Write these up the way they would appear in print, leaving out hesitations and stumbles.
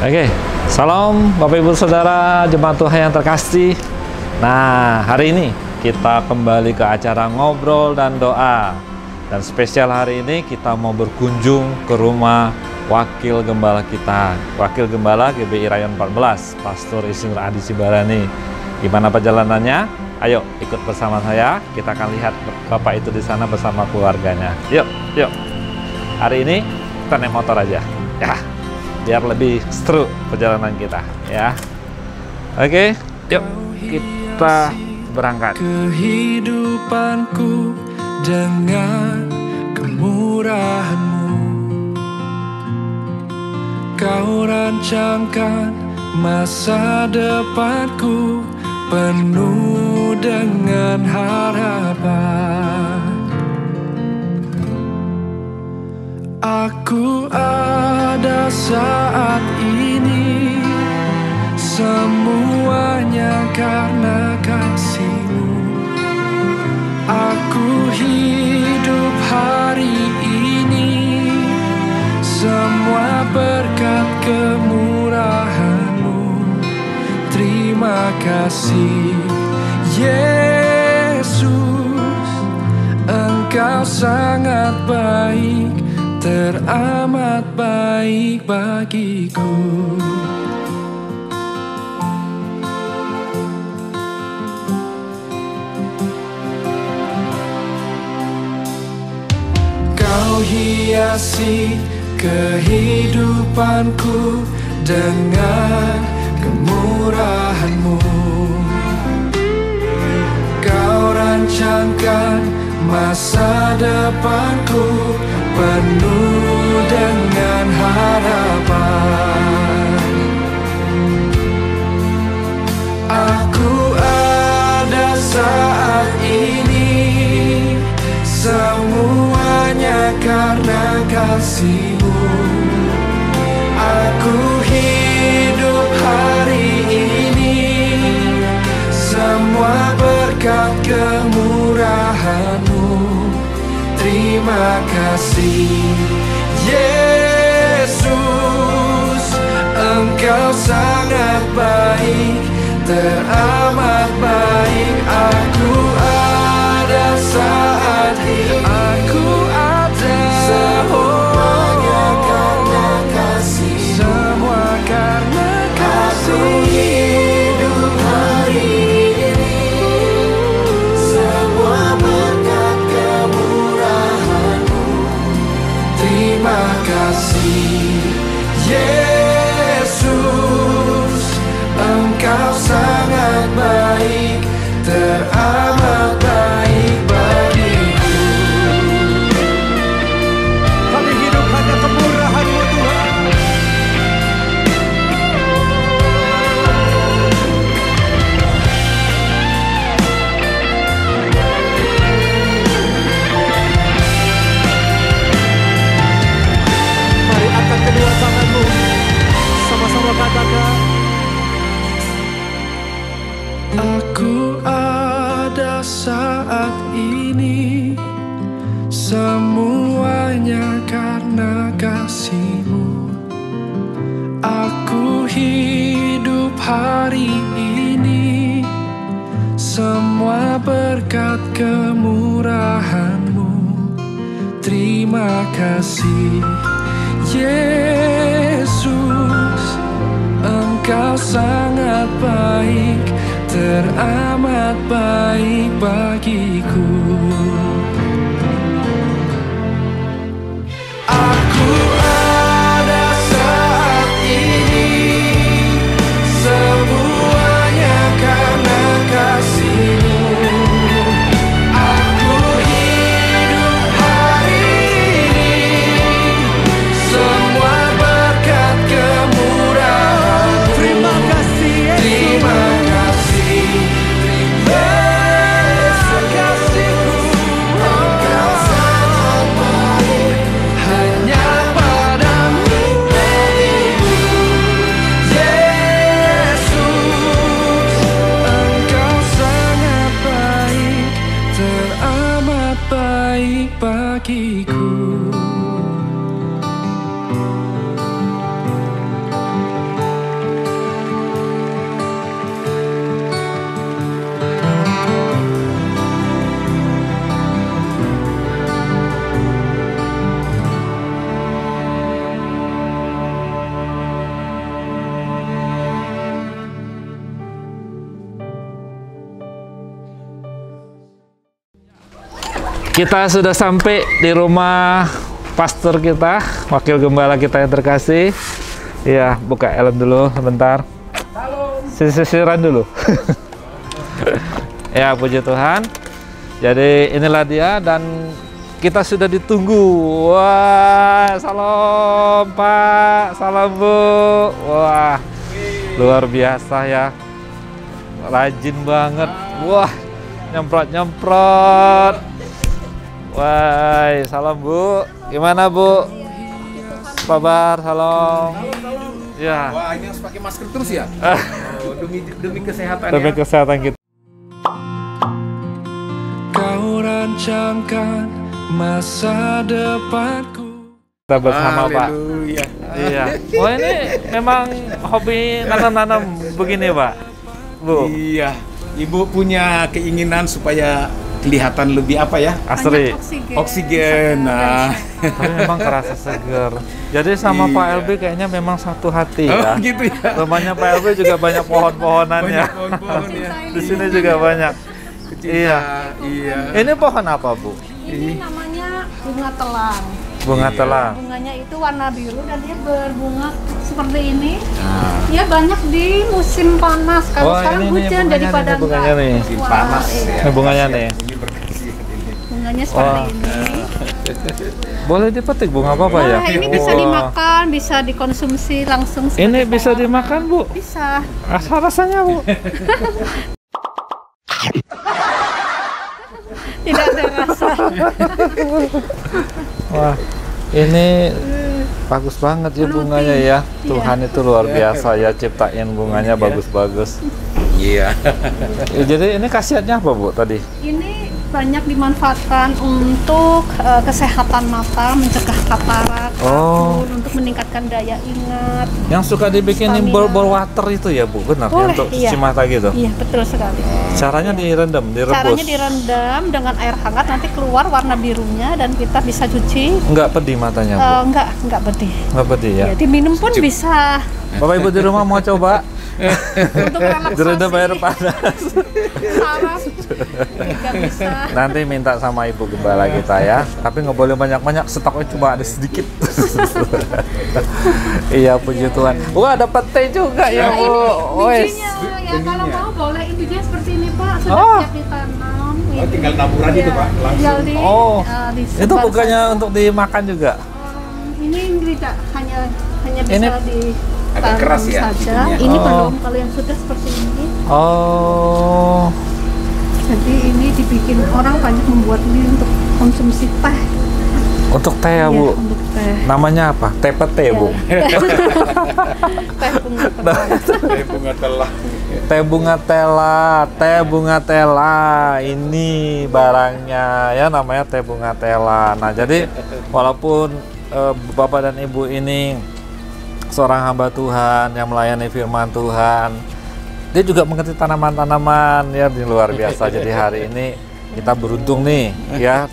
Oke, salam Bapak Ibu Saudara jemaat Tuhan yang terkasih. Nah, hari ini kita kembali ke acara ngobrol dan doa. Dan spesial hari ini kita mau berkunjung ke rumah Wakil Gembala kita, Wakil Gembala GBI Rayon 14, Pastor Insinyur Adi Sibarani. Gimana perjalanannya? Ayo ikut bersama saya, kita akan lihat Bapak itu di sana bersama keluarganya. Yuk, yuk. Hari ini kita naik motor aja, ya, biar lebih seru perjalanan kita, ya. Oke, yuk kita berangkat. Kehidupanku dengan kemurahan-Mu, Kau rancangkan masa depanku penuh dengan harapan. Aku ada saat ini, semuanya karena kasih-Mu. Aku hidup hari ini, semua berkat kemurahan-Mu. Terima kasih Yesus, Engkau sangat baik, teramat baik bagiku. Kau hiasi kehidupanku dengan kemurahan-Mu. Kau rancangkan masa depanku penuh dengan harapan. Aku ada saat ini, semuanya karena kasih-Mu. Aku hidup hari ini, semua berkat kemurahan-Mu. Terima kasih Yesus, Engkau sangat baik, teramat baik. Aku ada saat ini, aku ada, semuanya karena kasih, semua karena kasih. Aku hidup hari ini, semua berkat kemurahan-Mu. Terima kasih Yesus, Engkau sangat baik, teramat baik bagiku. Kami hidup hanya kemurahan-Mu Tuhan. Mari angkat kedua tangan-Mu, sama-sama katakan. Aku ada saat ini, semuanya karena kasih-Mu. Aku hidup hari ini, semua berkat kemurahan-Mu. Terima kasih Yesus, Engkau sangat baik, teramat baik bagiku. Aku ada saat ini, semuanya karena kasih-Mu. Aku hidup hari ini, semua berkat kemurahan-Mu. Terima kasih Yesus. Terima kasih Yesus, Kita sudah sampai di rumah pastor kita, wakil gembala kita yang terkasih. Iya, buka helm dulu sebentar. Sisiran dulu. Ya, puji Tuhan. Jadi inilah dia dan kita sudah ditunggu. Wah, salam Pak, salam Bu. Wah, luar biasa ya. Rajin banget. Wah, nyemprot. Wah, salam Bu. Gimana Bu? Kabar, salam. Ya. Wah, ini harus pakai masker terus ya? Demi kesehatan Demi ya. kesehatan kita. Kau rancangkan masa depanku. Kita bersama Pak. Haleluya. Iya. Oh ini memang hobi nanam-nanam begini Pak, Bu. Iya. Ibu punya keinginan supaya kelihatan lebih apa ya? Asri. Oksigen. Nah. Tapi memang kerasa seger. Jadi sama Pak LB kayaknya memang satu hati ya. Oh gitu ya. Rumahnya Pak LB juga banyak pohon-pohonannya. Banyak pohon-pohon ya. Di sini juga banyak. Iya. Iya. Ini pohon apa Bu? Ini namanya bunga telang. Bunga Iya. telang. Bunganya itu warna biru dan dia berbunga seperti ini. Nah, Dia banyak di musim panas. Kalau Oh, sekarang ini hujan bunganya daripada nih, bunganya nih. musim panas iya. ya. Ini bunganya nih. Ini berkasih ini. Bunganya seperti Wah. ini. Boleh dipetik bunga apa ya? Nah, ini bisa Wah. dimakan, bisa dikonsumsi langsung. Ini seperti bisa bawang. dimakan Bu? Bisa. Asal rasanya Bu? Tidak ada rasa. Wah, ini bagus banget ya bunganya ya. Tuhan itu luar biasa ya ciptain bunganya bagus-bagus. Iya. Ya, jadi ini khasiatnya apa Bu tadi? Ini banyak dimanfaatkan untuk kesehatan mata, mencegah katarak, Oh. akun, untuk meningkatkan daya ingat. Yang suka dibikinin Stamina. bol-bol water itu ya Bu, benar? Boleh, Untuk iya. cuci mata gitu. Iya, betul sekali. Caranya direndam, direbus. Caranya direndam dengan air hangat, nanti keluar warna birunya dan kita bisa cuci. Enggak pedih matanya Bu? Enggak pedih. Enggak pedih ya? Ya, diminum pun bisa Bapak Ibu di rumah mau coba? untuk relaksasi. Direndam air panas. Saraf juga bisa. Nanti minta sama Ibu Gembala kita ya. Tapi nggak boleh banyak-banyak, stoknya cuma ada sedikit. Iya, puji Tuhan. Wah, dapat teh juga ya, Nah, Bu. ini Wes. bijinya ya, kalau mau boleh bijinya seperti ini Pak, sudah Oh. siap ditanam. Oh, tinggal naburan itu, Pak, langsung. Tinggal di, Oh, disebar itu bukannya saja. untuk dimakan juga? Ini tidak hanya bisa Ini agak ditanam keras ya, saja. itunya. Ini Oh. belum, kalau yang sudah seperti ini. Oh, Jadi ini dibikin orang banyak membuat ini untuk konsumsi teh. untuk teh ya, Iya, Bu. untuk teh. Namanya apa? Teh pete, Bu. Teh bunga telang. Bunga telah. Teh bunga tela, teh bunga tela. Ini barangnya ya, namanya teh bunga tela. Nah, jadi walaupun Bapak dan Ibu ini seorang hamba Tuhan yang melayani firman Tuhan, dia juga mengerti tanaman-tanaman ya, di luar biasa. Jadi hari ini kita beruntung nih ya,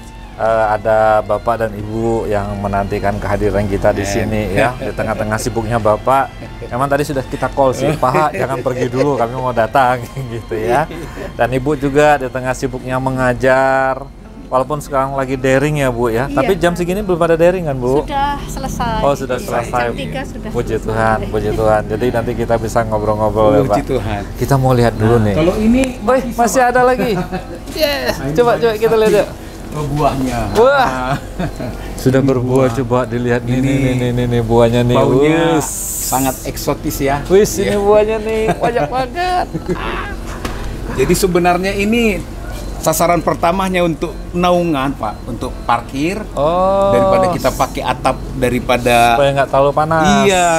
ada Bapak dan Ibu yang menantikan kehadiran kita di sini ya, di tengah-tengah sibuknya Bapak. Memang tadi sudah kita call sih, Pak jangan pergi dulu, kami mau datang gitu ya. Dan Ibu juga di tengah sibuknya mengajar, walaupun sekarang lagi daring ya Bu ya. Iya. Tapi jam segini belum ada daring kan Bu? Sudah selesai. Oh sudah selesai. Jam 3 sudah. Puji Tuhan, puji Tuhan. Jadi nanti kita bisa ngobrol-ngobrol ya Pak. Puji Tuhan. Kita mau lihat dulu nih. Kalau ini Woi, masih ada lagi. Yes. Coba kita lihat ya. buahnya. Wah. Sudah berbuah, coba dilihat nih buahnya nih. Baunya Wus. sangat eksotis ya. Wis, ini buahnya nih banyak banget. Jadi sebenarnya ini sasaran pertamanya untuk naungan, Pak, untuk parkir. Oh. Daripada kita pakai atap, daripada supaya nggak terlalu panas. iya,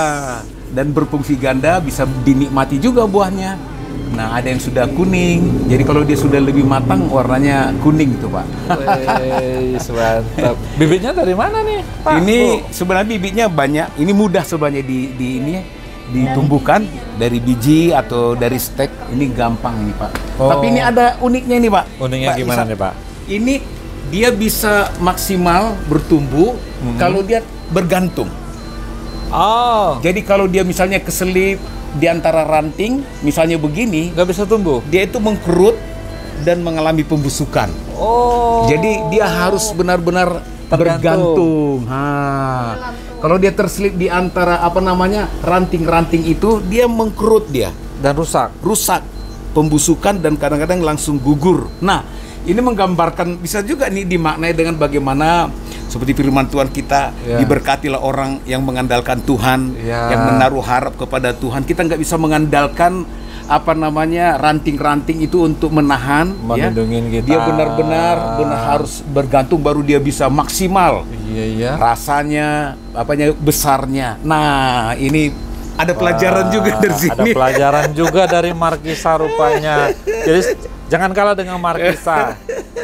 dan berfungsi ganda, bisa dinikmati juga buahnya. Nah, ada yang sudah kuning. Jadi kalau dia sudah lebih matang, warnanya kuning itu, Pak. Wih, mantap. Bibitnya dari mana nih, Pak? Ini Bu? sebenarnya bibitnya banyak. Ini mudah sebenarnya ditumbuhkan dari biji atau dari stek. Ini gampang ini, Pak. Oh. Tapi ini ada uniknya nih, Pak. Uniknya Pak, gimana nih, Pak? Ini dia bisa maksimal bertumbuh kalau dia bergantung. Oh, Jadi kalau dia misalnya keselip di antara ranting, misalnya begini, nggak bisa tumbuh. dia itu mengkerut dan mengalami pembusukan. Oh. Jadi dia harus benar-benar bergantung. Kalau dia terselip di antara ranting-ranting itu, dia mengkerut dia Dan rusak. pembusukan dan kadang-kadang langsung gugur. Nah, ini menggambarkan, bisa juga nih dimaknai dengan bagaimana seperti firman Tuhan kita, diberkatilah orang yang mengandalkan Tuhan, yang menaruh harap kepada Tuhan. Kita nggak bisa mengandalkan ranting-ranting itu untuk menahan, melindungi kita. Dia benar-benar harus bergantung baru dia bisa maksimal. Iya. Rasanya, besarnya. Nah, ini ada pelajaran juga dari sini. Ada pelajaran juga dari Markisa rupanya. Jadi jangan kalah dengan Markisa.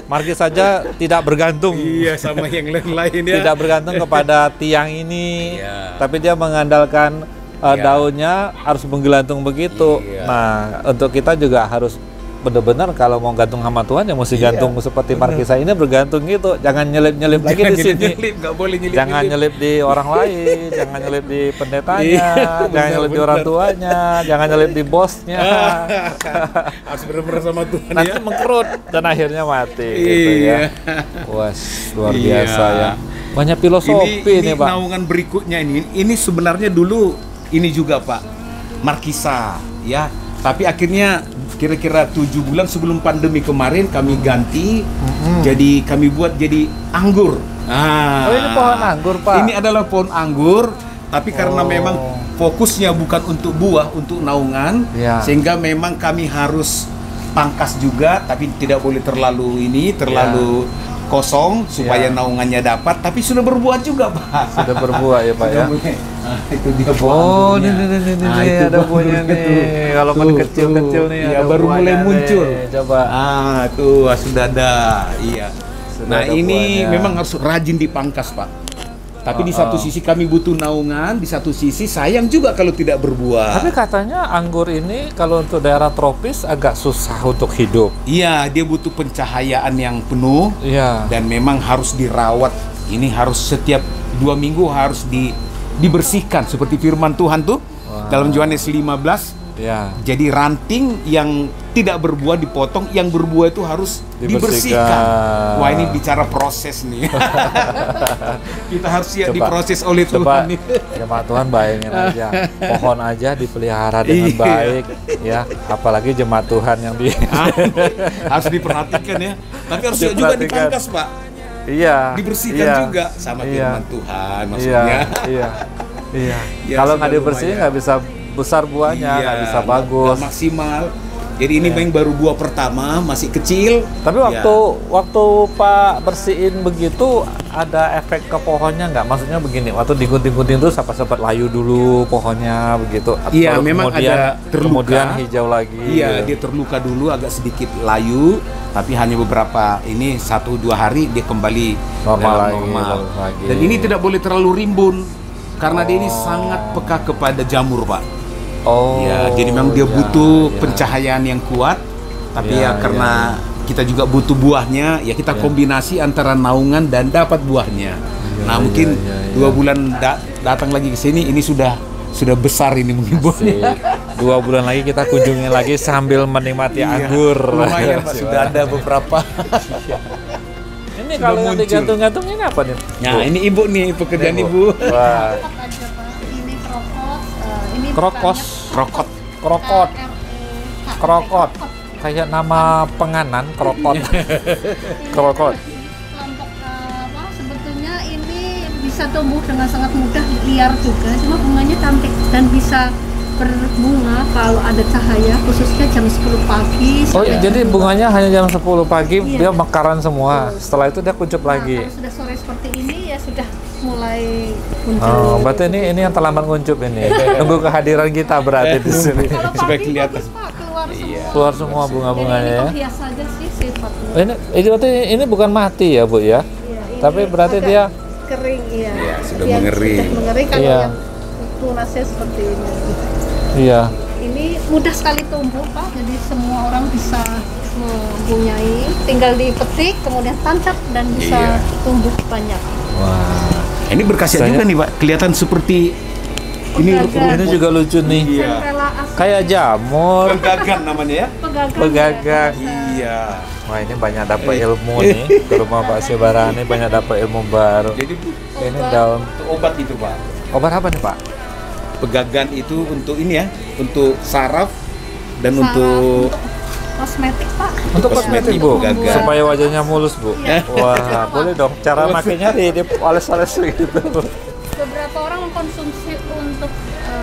Markisa saja tidak bergantung. Iya, sama yang lain-lain ya. Tidak bergantung kepada tiang ini, tapi dia mengandalkan daunnya harus menggelantung begitu. Nah, untuk kita juga harus benar-benar kalau mau gantung sama Tuhan ya mesti gantung seperti Markisa ini, bergantung gitu. Jangan nyelip-nyelip lagi di sini. Nggak boleh nyelip. Jangan nyelip di orang lain, jangan nyelip di pendetanya, jangan nyelip di orang tuanya, jangan nyelip di bosnya. Harus benar-benar sama Tuhan. Nanti mengkerut dan akhirnya mati gitu ya. Wah, luar biasa ya. Banyak filosofi ini Pak. Naungan berikutnya ini sebenarnya dulu ini juga Pak, Markisa ya. Tapi akhirnya kira-kira 7 bulan sebelum pandemi kemarin kami ganti, jadi kami buat jadi anggur. Oh, ini pohon anggur Pak? Ini adalah pohon anggur, tapi karena memang fokusnya bukan untuk buah, untuk naungan, sehingga memang kami harus pangkas juga, tapi tidak boleh terlalu kosong supaya naungannya dapat, tapi sudah berbuah juga Pak. Sudah berbuah ya Pak ya. Itu dia buah. Oh, ini ada buahnya nih. Kalau masih kecil-kecil nih ada baru mulai muncul. Coba. Tuh sudah ada. Iya. Sudah ada ini buahnya. memang harus rajin dipangkas Pak. Tapi di satu sisi kami butuh naungan, di satu sisi sayang juga kalau tidak berbuah. Tapi katanya anggur ini kalau untuk daerah tropis agak susah untuk hidup. Iya, dia butuh pencahayaan yang penuh. Iya. Dan memang harus dirawat. Ini harus setiap 2 minggu harus dibersihkan seperti firman Tuhan tuh dalam Yohanes 15. Ya. Jadi ranting yang tidak berbuah dipotong, yang berbuah itu harus dibersihkan. Wah, ini bicara proses nih. Kita harus siap diproses oleh Tuhan. Jemaat Tuhan bayangin aja, pohon aja dipelihara dengan baik ya, apalagi jemaat Tuhan yang harus diperhatikan ya. Tapi harus juga dipangkas Pak. Iya. Dibersihkan juga sama firman Tuhan maksudnya. Iya. Kalau nggak dibersihin nggak bisa besar buahnya, nggak bisa bagus, nggak maksimal. Jadi ini memang baru buah pertama, masih kecil. Tapi waktu Pak bersihin begitu ada efek ke pohonnya nggak? Maksudnya begini, waktu digunting-gunting terus sempat layu dulu pohonnya begitu. Iya, memang ada terluka. Kemudian hijau lagi. Iya, dia terluka dulu agak sedikit layu, tapi hanya beberapa 1-2 hari dia kembali normal. Dan ini tidak boleh terlalu rimbun karena dia ini sangat peka kepada jamur Pak. Ya, jadi memang dia butuh pencahayaan yang kuat, tapi karena kita juga butuh buahnya, ya kita kombinasi antara naungan dan dapat buahnya. Mungkin 2 bulan datang lagi ke sini, ini sudah besar ini mungkin buahnya. 2 bulan lagi kita kunjungi lagi sambil menikmati anggur. Lumayan Pak, sudah ada beberapa. Ini kalau yang digantung-gantung ini apa nih? Nah, ini ibu nih, pekerjaan ibu. Wah. Krokot. Kayak nama penganan, krokot. Krokot. Sebetulnya ini bisa tumbuh dengan sangat mudah, liar juga, cuma bunganya cantik dan bisa berbunga kalau ada cahaya, khususnya jam 10 pagi. Oh, jadi bunganya hanya jam 10 pagi, dia mekaran semua. Setelah itu dia kuncup lagi. Kalau sudah sore seperti ini ya sudah mulai kuncup. Oh, berarti ini yang terlambat kuncup ini. Nunggu kehadiran kita berarti di sini. Kalau supaya pagi kelihatan. bagus, Pak, keluar semua. Keluar semua bunga-bunganya ya. Ini biasa aja sih sifatnya. Ini berarti ini bukan mati ya, Bu ya? Ini Tapi berarti dia kering ya. Iya, sudah Dia mengering. Sudah mengering kalau Iya. yang tunasnya seperti ini. iya. Ini mudah sekali tumbuh Pak, jadi semua orang bisa mempunyai, tinggal dipetik kemudian tancap dan bisa tumbuh banyak. Wah. Ini berkhasiat juga nih Pak, kelihatan seperti ini Ini juga lucu nih. Centrella asli. Kayak jamur. pegagan namanya ya. Pegagan. Pegagan. Iya, Iya. Wah, ini banyak dapat ilmu nih. Ke rumah Pak Sibarani banyak dapat ilmu baru. Jadi Ini daun untuk obat itu Pak. obat apa nih Pak? Pegagan itu untuk ini ya, untuk saraf dan Saraf, untuk kosmetik Pak. Untuk Kosmetik, kosmetik Bu, gagal. supaya wajahnya mulus Bu. Iya. Wah, boleh dong. Cara makainya di oles-oles gitu. Beberapa orang mengkonsumsi untuk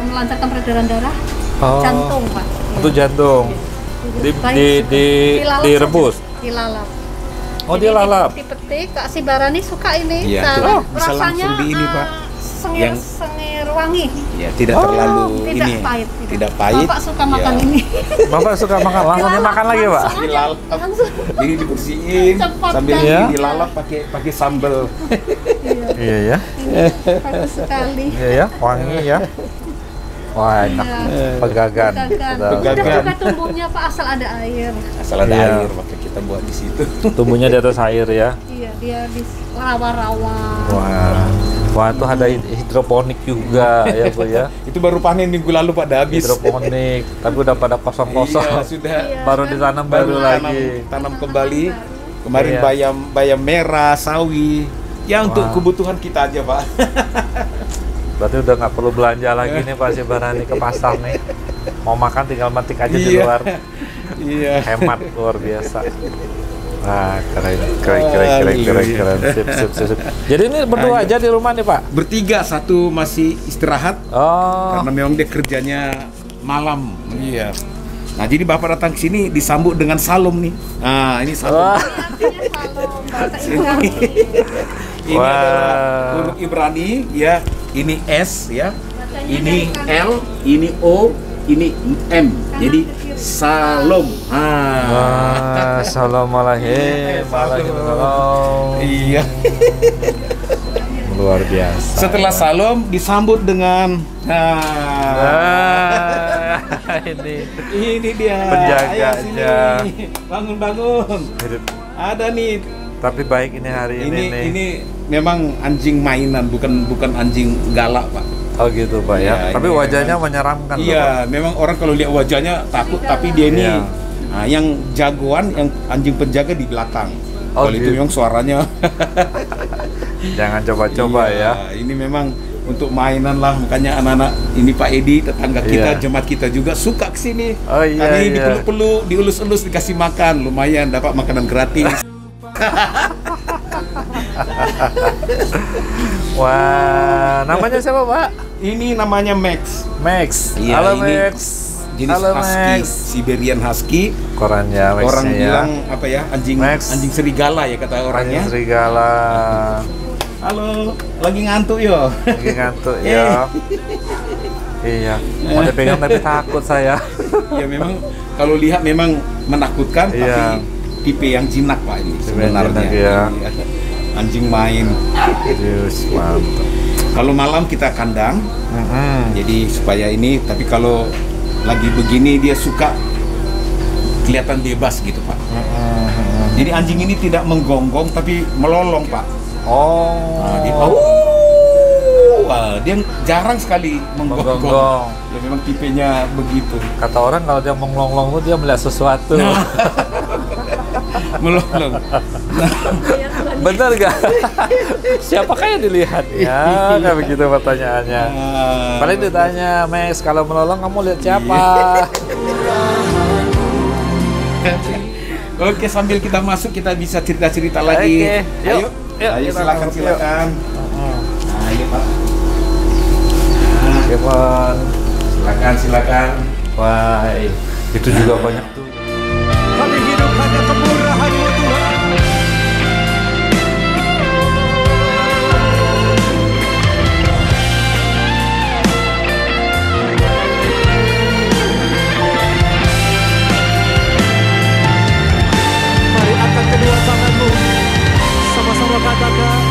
melancarkan peredaran darah Oh. jantung Pak. Untuk jantung. Direbus. Dilalap. Oh, dilalap. Dipetik, Kak Sibarani suka ini. Iya, Cara bisa langsung di ini, Pak. Yang- Sengir wangi. ya tidak terlalu Tidak ini. pahit. Tidak pahit. Bapak suka Ya. makan ini. Bapak suka makan, langsung dimakan lagi Pak? Langsung aja, Dilalap. langsung. Jadi dibersihin Cepat sambil kan? Iya. dilalap pakai sambal. Iya ya. Bagus sekali. Iya ya, wangi ya. Wah, enak. Iya. Pegagan. Mudah Pegagan. juga tumbuhnya Pak asal ada air. Asal ada Iya. air maka kita buat di situ. Tumbuhnya di atas air ya. Iya, dia di rawa-rawa. Wah. Wah, tuh ada hidroponik juga ya Bu ya. Itu baru panen minggu lalu Pak, dah habis. Hidroponik, tapi udah pada Iya, kosong-kosong. sudah Iya. Baru ditanam baru lagi. tanam kembali. Kemarin Iya. bayam merah, sawi. Ya untuk Wah. kebutuhan kita aja Pak. Berarti udah nggak perlu belanja lagi nih Pak Sibarani ke pasar nih. Mau makan tinggal metik aja di Iya. luar. Iya. Hemat luar biasa. Wah, keren. Sip. Jadi ini berdua aja di rumah nih Pak? Bertiga, satu masih istirahat Oh, karena memang dia kerjanya malam. Iya. Nah, jadi Bapak datang ke sini disambut dengan salam nih. Nah, ini salam. wah, Artinya salom, bahasa Ibrani. Ini Wah. adalah huruf Ibrani ya. Ini S ya. Bacanya Ini dari kanan. L, ini O, ini M. Jadi salam. wah, assalamualaikum, waalaikumsalam. Iya. Luar biasa. Setelah salam disambut dengan ini dia Penjaganya. Ayo sini. Bangun. Ada nih. Tapi baik ini hari ini nih. Ini memang anjing mainan, bukan anjing galak, Pak. Oh gitu Pak ya. Iya, Tapi ini wajahnya memang- menyeramkan. Pak. Iya, memang orang kalau lihat wajahnya takut, tapi dia ini Iya. yang jagoan, yang anjing penjaga di belakang. Oh, Kalau itu gitu. memang suaranya. Jangan coba-coba Iya, ya. Ini memang untuk mainan lah, makanya anak-anak ini Pak Edi, tetangga kita, Iya. jemaat kita juga suka kesini. Oh, iya, Karena ini iya. dipeluk-peluk, dielus-elus, dikasih makan, lumayan dapat makanan gratis. Wah, namanya siapa Pak? Ini namanya Max. Max. Iya, Halo ini Max. Jenis Halo husky, Max. Siberian husky. Korannya Max Orang ya. bilang apa ya, anjing Max. anjing serigala ya kata orangnya. Anjing serigala. Halo, lagi ngantuk yo. Lagi ngantuk ya. Iya. Mau dipegang tapi takut saya. Ya memang kalau lihat memang menakutkan, Iya. tapi tipe yang jinak Pak ini Tipe sebenarnya. jinak, ya. Iya. Anjing main. Serius, mantap. Kalau malam kita kandang, jadi supaya ini. Tapi kalau lagi begini dia suka kelihatan bebas gitu Pak. Jadi anjing ini tidak menggonggong tapi melolong Pak. Oh. Nah, dia jarang sekali menggonggong. Menggonggong. Ya memang tipenya begitu. Kata orang kalau dia menglong-long tuh dia melihat sesuatu. Melolong. Bener gak? Siapakah yang dilihatnya? Kayak begitu pertanyaannya. Paling ditanya, Max, kalau melolong kamu lihat siapa? Oke, sambil kita masuk kita bisa cerita-cerita lagi. Oke, yuk. Yuk, Ayo kita silakan masuk, silakan. Nah, iya Pak. Kevon. Silakan. Wah, itu juga banyak tuh. Kami hidup hanya kemurahan-Mu Tuhan. Mari angkat kedua tanganmu, sama-sama katakan.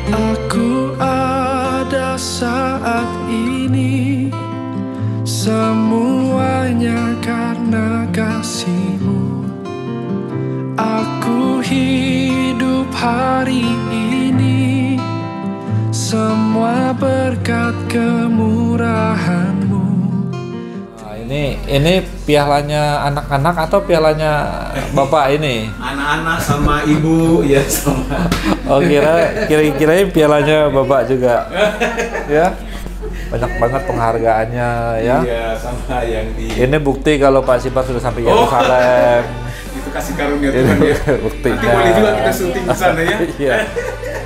Aku ada saat ini, semuanya karena kasih-Mu. Aku hidup hari ini, semua berkat kemurahan-Mu. Nah, Ini pialanya anak-anak atau pialanya bapak ini? Anak-anak sama ibu ya sama. Oh kira-kira pialanya bapak juga, ya? Banyak banget penghargaannya ya. Iya sama yang di. Ini bukti kalau Pak Sibar sudah sampai Yerusalem. Itu kasih karunia Tuhan ya. Buktinya. Nanti boleh juga kita syuting di sana ya. Iya.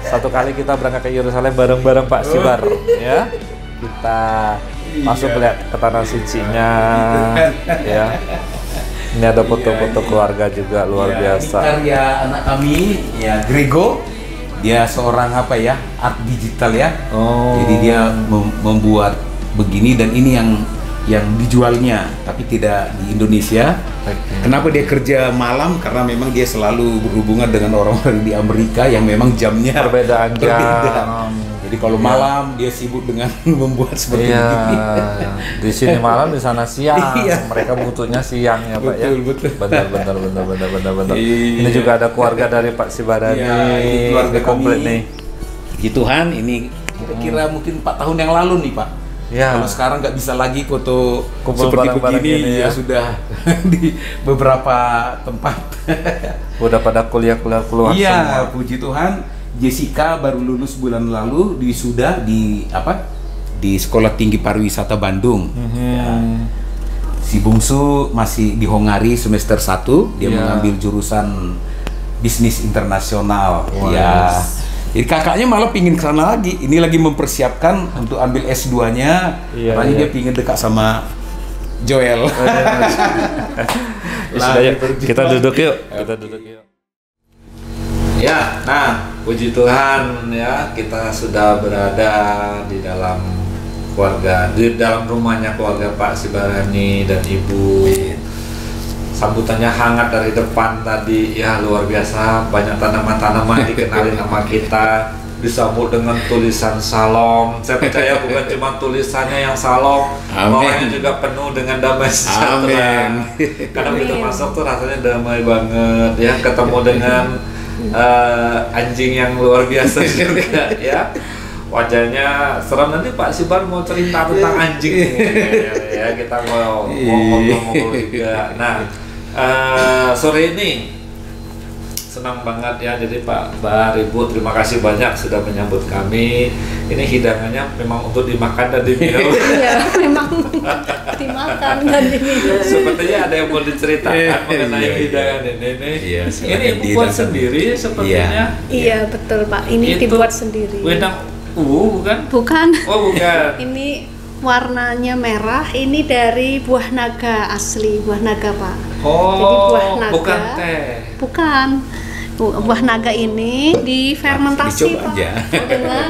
Satu kali kita berangkat ke Yerusalem bareng-bareng Pak Sibar, ya. Kita masuk lihat ke tanah sucinya, ya. Ini ada foto-foto keluarga juga luar biasa. Ini karya anak kami, ya Grego. Dia seorang apa ya, art digital ya. Oh. Jadi dia membuat begini dan ini yang dijualnya, tapi tidak di Indonesia. Kenapa dia kerja malam? Karena memang dia selalu berhubungan dengan orang-orang di Amerika yang memang jamnya Perbedaan jam. Jadi kalau malam dia sibuk dengan membuat seperti ini. Di sini malam, di sana siang. Iya. Mereka butuhnya siang ya Pak ya. Betul. Benar. Iya. Ini juga ada keluarga dari Pak Sibarani. Ini keluarga komplit kami. nih. Puji Tuhan, ini kira-kira mungkin 4 tahun yang lalu nih Pak. Ya. Kalau sekarang nggak bisa lagi foto Kumpul seperti bareng-bareng begini ini ya ya. sudah di beberapa tempat. Udah pada kuliah keluar Iya, semua. puji Tuhan. Jessica baru lulus bulan lalu wisuda di di Sekolah Tinggi Pariwisata Bandung. Ya. Si bungsu masih di Hongari semester 1, dia mengambil jurusan bisnis internasional. Wow. Ya. Jadi kakaknya malah pingin ke sana lagi. Ini lagi mempersiapkan untuk ambil S2-nya. Katanya dia pingin dekat sama Joel. Sudah yuk, kita duduk yuk. Ya, nah, puji Tuhan ya, kita sudah berada di dalam keluarga, di dalam rumahnya keluarga Pak Sibarani dan Ibu. Sambutannya hangat dari depan tadi, ya luar biasa. Banyak tanaman-tanaman dikenalin sama kita, disambut dengan tulisan Salom. Saya percaya bukan cuma tulisannya yang Salom, bawahnya juga penuh dengan damai sejahtera. Karena kita masuk tuh rasanya damai banget, ya ketemu dengan anjing yang luar biasa juga ya. Wajahnya serem. Nanti Pak Sibar mau cerita tentang anjing ya, kita mau ngobrol-ngobrol juga. Nah, sore ini senang banget ya. Jadi Pak Bar, Ibu, terima kasih banyak sudah menyambut kami. Ini hidangannya memang untuk dimakan dan diminum. Iya, memang dimakan dan diminum. Sepertinya ada yang mau diceritakan mengenai hidangan ini. Iya, Ini Ibu buat sendiri sepertinya. Iya, betul Pak. Ini Itu dibuat sendiri. Wedang bukan? Bukan. Oh, bukan. Ini warnanya merah. Ini dari buah naga asli, buah naga Pak. Oh, Jadi buah naga. bukan teh. Bukan. Buah naga ini difermentasi Dicoba Pak. aja. Dengan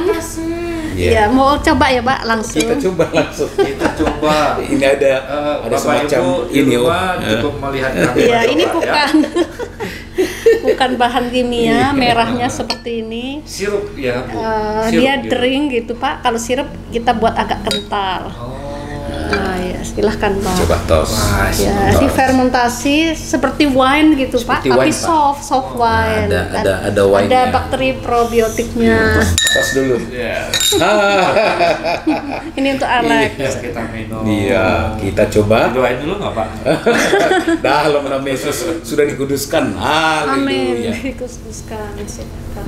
ya, mau coba ya Pak langsung. Kita coba langsung. Kita coba. Ini ada Bapak semacam Ibu di ini rumah cukup melihat kami. Iya, ini mencoba, bukan bukan bahan kimia, merahnya seperti ini. Sirup ya, Bu. Dia gitu. drink gitu Pak. Kalau sirup kita buat agak kental. Nah, ya silahkan Pak. Coba tos. Ya, difermentasi seperti wine gitu Seperti Pak, tapi wine, Pak. soft wine. Ada wine-nya. Ada bakteri probiotiknya. Tos dulu. Ya. Ini untuk Alex. Kita minum. Iya, kita coba. Doain dulu nggak Pak? Dalam nama Yesus sudah dikuduskan. Amin. Haleluya. Dikhususkan. Silakan.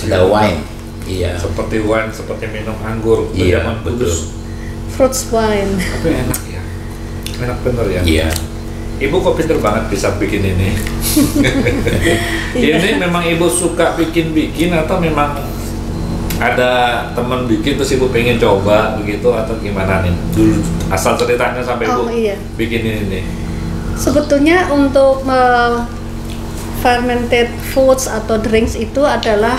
Ada wine. Iya. Seperti wine, seperti minum anggur. Iya, zaman betul. kudus. Fruits wine. Tapi enak ya. Enak bener ya. Iya. Ibu kok pinter banget bisa bikin ini. Ini memang Ibu suka bikin-bikin atau memang ada teman bikin terus Ibu pengen coba begitu atau gimana nih? Dulu asal ceritanya sampai Ibu Iya. bikin ini nih. Sebetulnya untuk fermented foods atau drinks itu adalah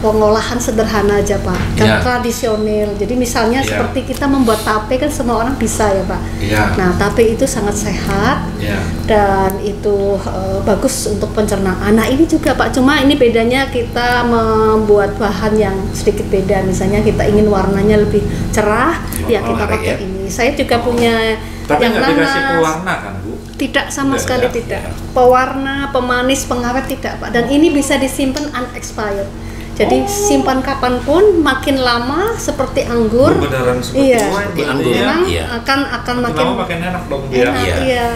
pengolahan sederhana aja Pak, dan Ya. tradisional. Jadi misalnya Ya. seperti kita membuat tape kan semua orang bisa ya Pak. Iya. Nah tape itu sangat sehat Ya. dan itu bagus untuk pencernaan. Nah ini juga Pak, cuma ini bedanya kita membuat bahan yang sedikit beda. Misalnya kita ingin warnanya lebih cerah, ya kita menarik pakai ya. ini. Saya juga punya Tapi yang nggak dikasih nanas. pewarna kan Bu? Tidak, sama Tidak, sekali ya? tidak. Pewarna, pemanis, pengawet tidak Pak. Dan ini bisa disimpan unexpired. Jadi simpan kapanpun, makin lama seperti anggur. Beneran seperti Iya. wine anggur. Memang Iya. akan makin lama makin enak dong dia. enak, Iya. iya.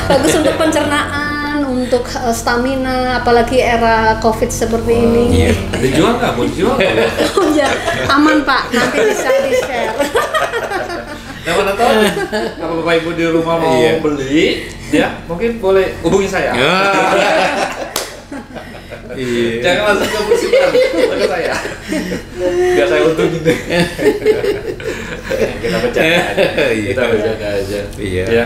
Bagus untuk pencernaan, untuk stamina, apalagi era COVID seperti ini. Iya. Dijual nggak? Mau dijual nggak? Oh iya, aman Pak, nanti bisa di-share. Nah, mana tahu kalau Bapak Ibu di rumah mau Iya. beli, ya mungkin boleh hubungi saya. Iya. Jangan langsung ke musikan, ke saya. Biar saya untungin deh. Kita bercanda aja. Iya. Kita bercanda aja. Iya. Ya.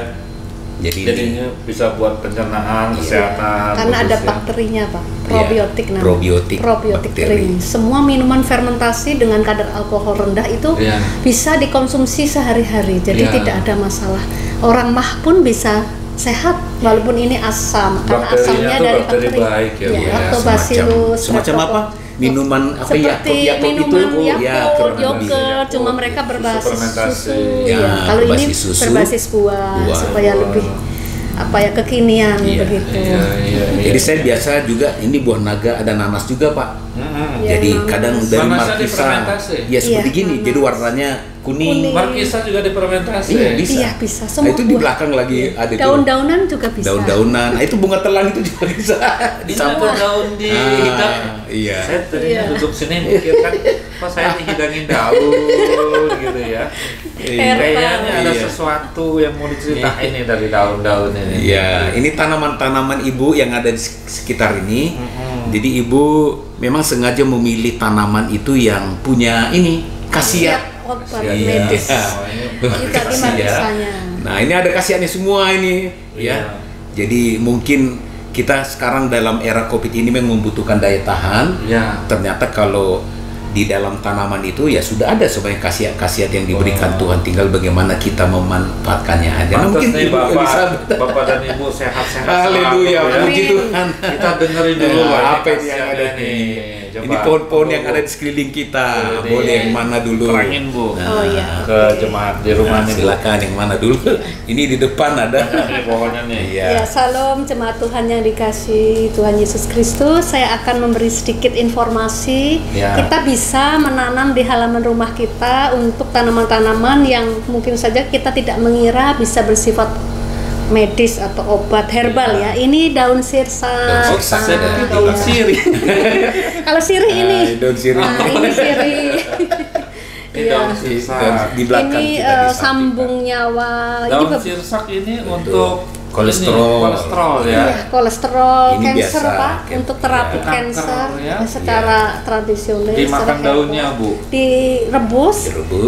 Jadi Jadinya bisa buat pencernaan, kesehatan. Karena ada bagus ya. bakterinya Pak, probiotik namanya. Probiotik, Probiotik bakteri. kering. Semua minuman fermentasi dengan kadar alkohol rendah itu Iya. bisa dikonsumsi sehari-hari. Jadi Iya. tidak ada masalah. Orang mah pun bisa sehat walaupun ini asam karena Bakterinya asamnya tuh dari bakteri bakteri. baik ya, Bu, ya. Lactobacillus. semacam apa? Minuman apa? Seperti Yakult minuman itu? Yakult, kurang lebih. yogurt, cuma Yakult, mereka susu berbasis fermentasi. susu. Ya, Ya, kalau ini berbasis susu, berbasis buah, buah. supaya lebih kekinian Iya, begitu. Iya. Jadi saya biasa juga ini buah naga ada nanas juga Pak. Ya, Jadi nanas. kadang dari Nanasnya markisa, difermentasi? ya seperti Iya, gini. nanas. Jadi warnanya kuning. Markisa juga difermentasi. Iya, bisa. Iya, bisa. Nah, Semua itu di buah. belakang lagi ada tuh. Daun-daunan juga bisa. Daun-daunan. Nah, itu bunga telang itu juga bisa Dicampur daun di hidang. Iya. Saya tadinya Iya. duduk sini mikir kan, kok saya dihidangin daun gitu ya. Kayaknya ada Iya. sesuatu yang mau diceritain nih dari daun-daun ini. Iya, ini tanaman-tanaman ibu yang ada di sekitar ini. Jadi ibu memang sengaja memilih tanaman itu yang punya ini khasiat. Obat Iya. medis. Oh, ini Itu tadi Khasiat. markisanya. Nah, ini ada khasiatnya semua ini, Iya. ya. Jadi mungkin kita sekarang dalam era Covid ini memang membutuhkan daya tahan. Ya. Ternyata kalau di dalam tanaman itu ya sudah ada sebenarnya khasiat-khasiat yang diberikan Tuhan, tinggal bagaimana kita memanfaatkannya aja. Nah, Pantes nih Ibu Bapak, Elizabeth. Bapak dan Ibu sehat-sehat Haleluya, selalu ya. puji Tuhan. Kita dengerin dulu Nah, Pak, apa ini yang ada khasiatnya nih? Coba. Ini pohon-pohon yang ada di sekeliling kita. Boleh Boleh deh. yang mana dulu? Terangin Bu. Oh iya. Ke jemaat di rumah Nah, nih Bu. silakan yang mana dulu? Ini di depan ada. Ini pohonnya nih. Iya. Ya, salam jemaat Tuhan yang dikasihi Tuhan Yesus Kristus. Saya akan memberi sedikit informasi. Ya. Kita bisa menanam di halaman rumah kita untuk tanaman-tanaman yang mungkin saja kita tidak mengira bisa bersifat medis atau obat herbal ya. Ini daun sirsak. Daun sirsak, Saya pikir Pak. daun Iya. sirih. Kalau sirih ini. daun sirih. Nah, ini sirih. Ini Iya. daun Di, sirsak. di belakang Ini kita di samping. sambung nyawa. Ini Daun beb- sirsak ini untuk kolesterol. ini, kolesterol ya. Iya, kolesterol, Ini cancer biasa, Pak, kan. untuk terapi Iya. cancer Kanker, ya. secara tradisional. Dimakan secara herbal. daunnya, Bu? Direbus,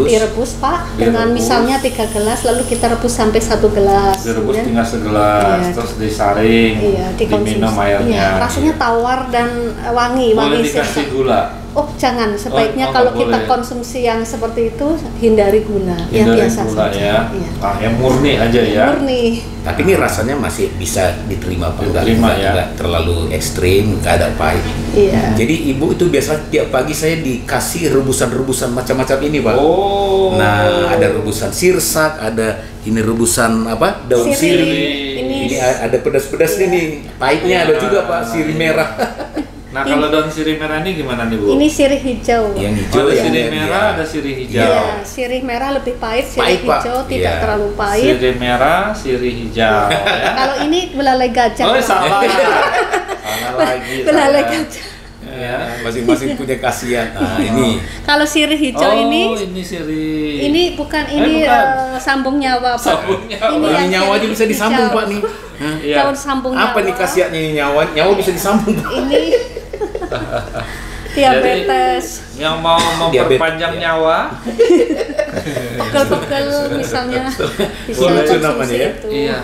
Direbus. Pak, dengan Direbus. misalnya 3 gelas, lalu kita rebus sampai 1 gelas. Direbus kemudian- tinggal segelas, Iya, terus disaring, Iya, dikonsumsi. diminum airnya. Iya, rasanya tawar dan wangi, Boleh wangi dikasih sirsak. gula. Oh, jangan. Sebaiknya oh, kalau nggak kita boleh. konsumsi yang seperti itu, hindari gula. Yang Hindari biasa gula saja. ya. Iya. Ah, yang murni aja ya. Murni. Tapi ini rasanya masih bisa diterima Pak. Diterima, ya. Nggak terlalu ekstrim, nggak ada pahit. Iya. Jadi ibu itu biasa tiap pagi saya dikasih rebusan-rebusan macam-macam ini Pak. Oh. Nah, ada rebusan sirsak, ada ini rebusan apa? Daun Sirih. sirih. Ini- Ini ada pedas-pedasnya nih. Pahitnya ada juga Pak, sirih merah. Nah, kalau daun sirih merah ini gimana nih, Bu? Ini sirih hijau. Yang Oh, hijau ada yang sirih yang- merah, ya. ada sirih hijau. Iya. Ya, sirih merah lebih pahit, sirih Pahit, Pak. hijau tidak Iya. terlalu pahit. Sirih merah, sirih hijau. ya. Kalau ini belalai gajah. Oh, Pak. salah. Salah lagi. Belalai saya. gajah. Ya. Masing-masing punya khasiat. Nah, ini Kalau sirih hijau Oh, ini sirih. bukan ini bukan. sambung nyawa, Pak. Sambung nyawa. ini yang nyawa aja sirih bisa disambung hijau. Pak nih. Hah? Iya. Daun sambung nyawa. Apa nih khasiatnya ini nyawa? Nyawa bisa disambung Pak. Ini diabetes, Yang mau memperpanjang Diabetes, ya. nyawa, pegel-pegel misalnya bisa Lucu konsumsi namanya ya. itu. iya.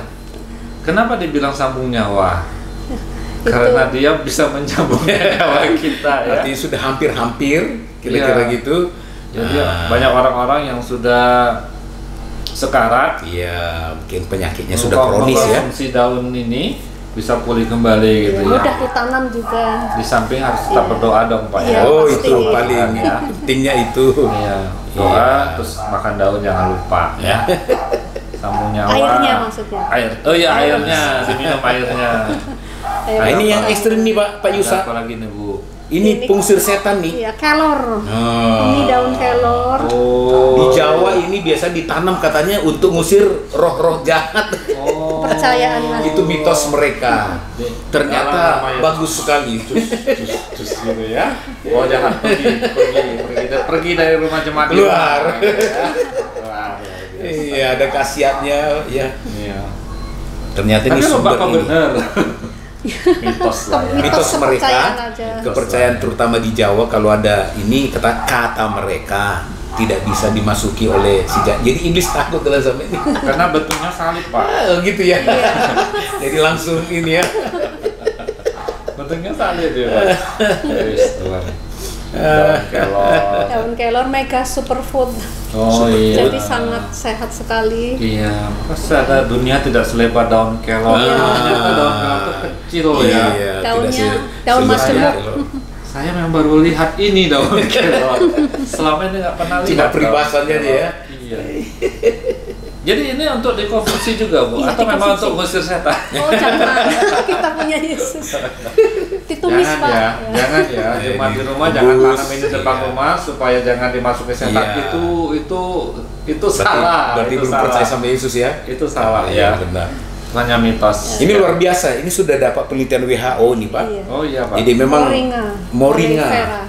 Kenapa dibilang sambung nyawa? Itu. Karena dia bisa menyambungkan nyawa kita ya. Artinya sudah hampir-hampir kira-kira Iya. gitu. Jadi Nah, banyak orang-orang yang sudah sekarat, Iya, mungkin penyakitnya sudah kalau kronis ya. mengkonsumsi daun ini bisa pulih kembali gitu ya. Mudah ditanam juga. Di samping harus tetap Iya. berdoa dong Pak Iya, ya. Oh, pasti. itu paling Ya. pentingnya itu. Iya, doa Iya. terus makan daun jangan lupa ya. Sambung nyawa. Airnya maksudnya. Air. Oh iya, airnya, diminum airnya. Nah, ini yang ekstrim nih Pak Yusa. Apa lagi nih Bu? Ini pungsir setan nih. Iya, kelor. Ah. Ini daun kelor. Di Jawa ini biasa ditanam katanya untuk ngusir roh-roh jahat. Kepercayaan lah. Itu mitos mereka. Ternyata bagus sekali. Terus gitu ya. Oh jahat pergi dari rumah jemaat Keluar. Wah, Iya, ada khasiatnya ya. iya. Ternyata ini Tapi sumber Bapak ini. benar. Mitos lah ya. Mitos kepercayaan mereka, aja. kepercayaan terutama di Jawa kalau ada ini kata mereka tidak bisa dimasuki oleh si jahat. Jadi iblis takut dengan sama ini. Karena bentuknya salib, Pak. Oh, gitu ya. Jadi langsung ini ya. Bentuknya salib ya, Pak. Wis, Tuhan. Daun kelor. Daun kelor mega superfood. Oh iya. Jadi sangat sehat sekali. Iya, masa dunia tidak selebar daun kelor. Iya. Ternyata daun kelor itu kecil loh ya. Iya, Daunnya tidak daun sebesar majemuk. kelor. Saya memang baru lihat ini daun kelor. Selama ini nggak pernah lihat. Cuma peribasannya daun dia ya. kelor. Iya. Jadi ini untuk dikonsumsi juga, Bu? Iya, Atau memang dikonsumsi. untuk ngusir setan? Oh jangan, kita punya Yesus. Ditumis Jangan Pak. ya, jangan ya. Cuma di rumah Tebus. jangan tanam ini depan Iya. rumah supaya jangan dimasuki setan. Iya. Itu salah. Berarti itu belum salah. percaya sama Yesus ya. Itu salah Iya, ya. benar. Hanya mitos. Ini luar biasa. Ini sudah dapat penelitian WHO nih, Pak. Iya. Oh iya, Pak. Jadi memang Moringa.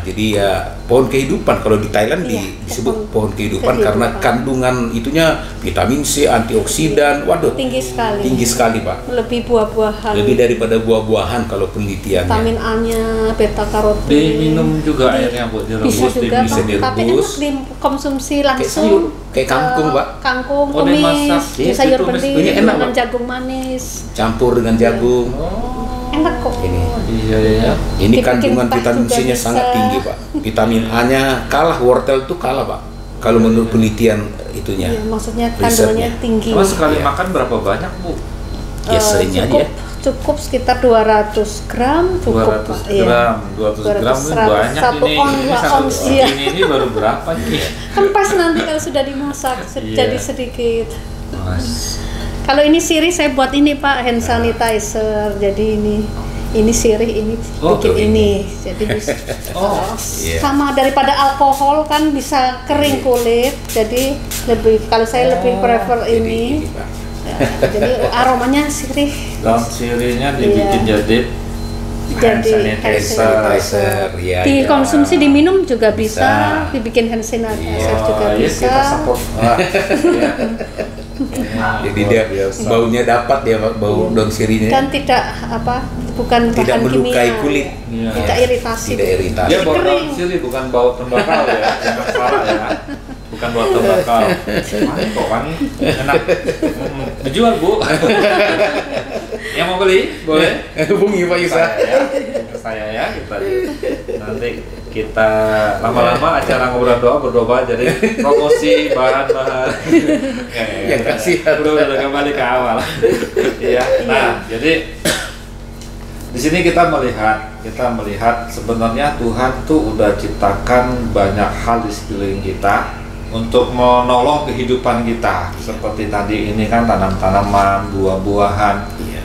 jadi ya pohon kehidupan kalau di Thailand Iya, disebut pohon pohon kehidupan karena kehidupan. kandungan itunya vitamin C, antioksidan. Waduh, Tinggi sekali. tinggi sekali, Pak. Lebih buah-buahan. Lebih daripada buah-buahan kalau penelitiannya. Vitamin A-nya, beta karotin. Diminum juga airnya, Bu, direbus. Bisa juga bisa Pak, tapi direbus. enak dikonsumsi Kayak langsung. sayur, kayak kangkung, Pak. Kangkung, Oh, tumis, dimasak. Iya, sayur ditumis. bening Ini enak, dengan Pak. jagung manis. Campur dengan jagung. Enak kok. Ini. Iya, iya. Ini Dibikin kandungan teh vitamin juga C-nya bisa. sangat tinggi, Pak. Vitamin A-nya kalah, wortel tuh kalah, Pak. Kalau menurut penelitian itunya. Iya, maksudnya Risetnya. kandungannya tinggi. Cuma sekali Iya. makan berapa banyak, Bu? Ya seringnya cukup, aja. cukup sekitar 200 gram cukup 200 Pak. Iya. gram. 200 gram ini 100, banyak 1 ini. on, Ini 2 satu ons, iya. ini baru berapa nih? Kan pas nanti kalau sudah dimasak Iya. jadi sedikit. Mas. Kalau ini sirih saya buat ini Pak, hand sanitizer. Jadi ini sirih, ini Oh, bikin tuh ini. Jadi bisa Iya. sama daripada alkohol kan bisa kering kulit. Jadi lebih kalau saya lebih prefer Jadi ini. Pak. Ya, jadi aromanya sirih. Daun sirihnya dibikin Iya. jadi hand Jadi sanitizer. Sanitizer, ya. dikonsumsi ya. diminum juga bisa, Bisa. dibikin hand sanitizer Iya, juga ya bisa. kita support. Wah, ya. Jadi dia biasa. baunya dapat dia, Pak, bau daun sirihnya. Dan tidak bukan Tidak bahan melukai kimia. kulit. Iya. Tidak iritasi. Tidak iritasi. Dia bau daun kering. sirih bukan bau tembakau ya, jangan salah ya. Bukan bau tembakau. Wangi kok wangi, enak. Dijual, Bu. Yang mau beli boleh. Hubungi Pak Yusa. Saya ya kita nanti kita lama-lama acara ngobrol doa berdoa jadi promosi bahan-bahan Yang kasihan. udah kembali ke awal. Iya. Nah, jadi di sini kita melihat sebenarnya Tuhan tuh udah ciptakan banyak hal di sekeliling kita untuk menolong kehidupan kita. Seperti tadi ini kan tanam-tanaman, buah-buahan.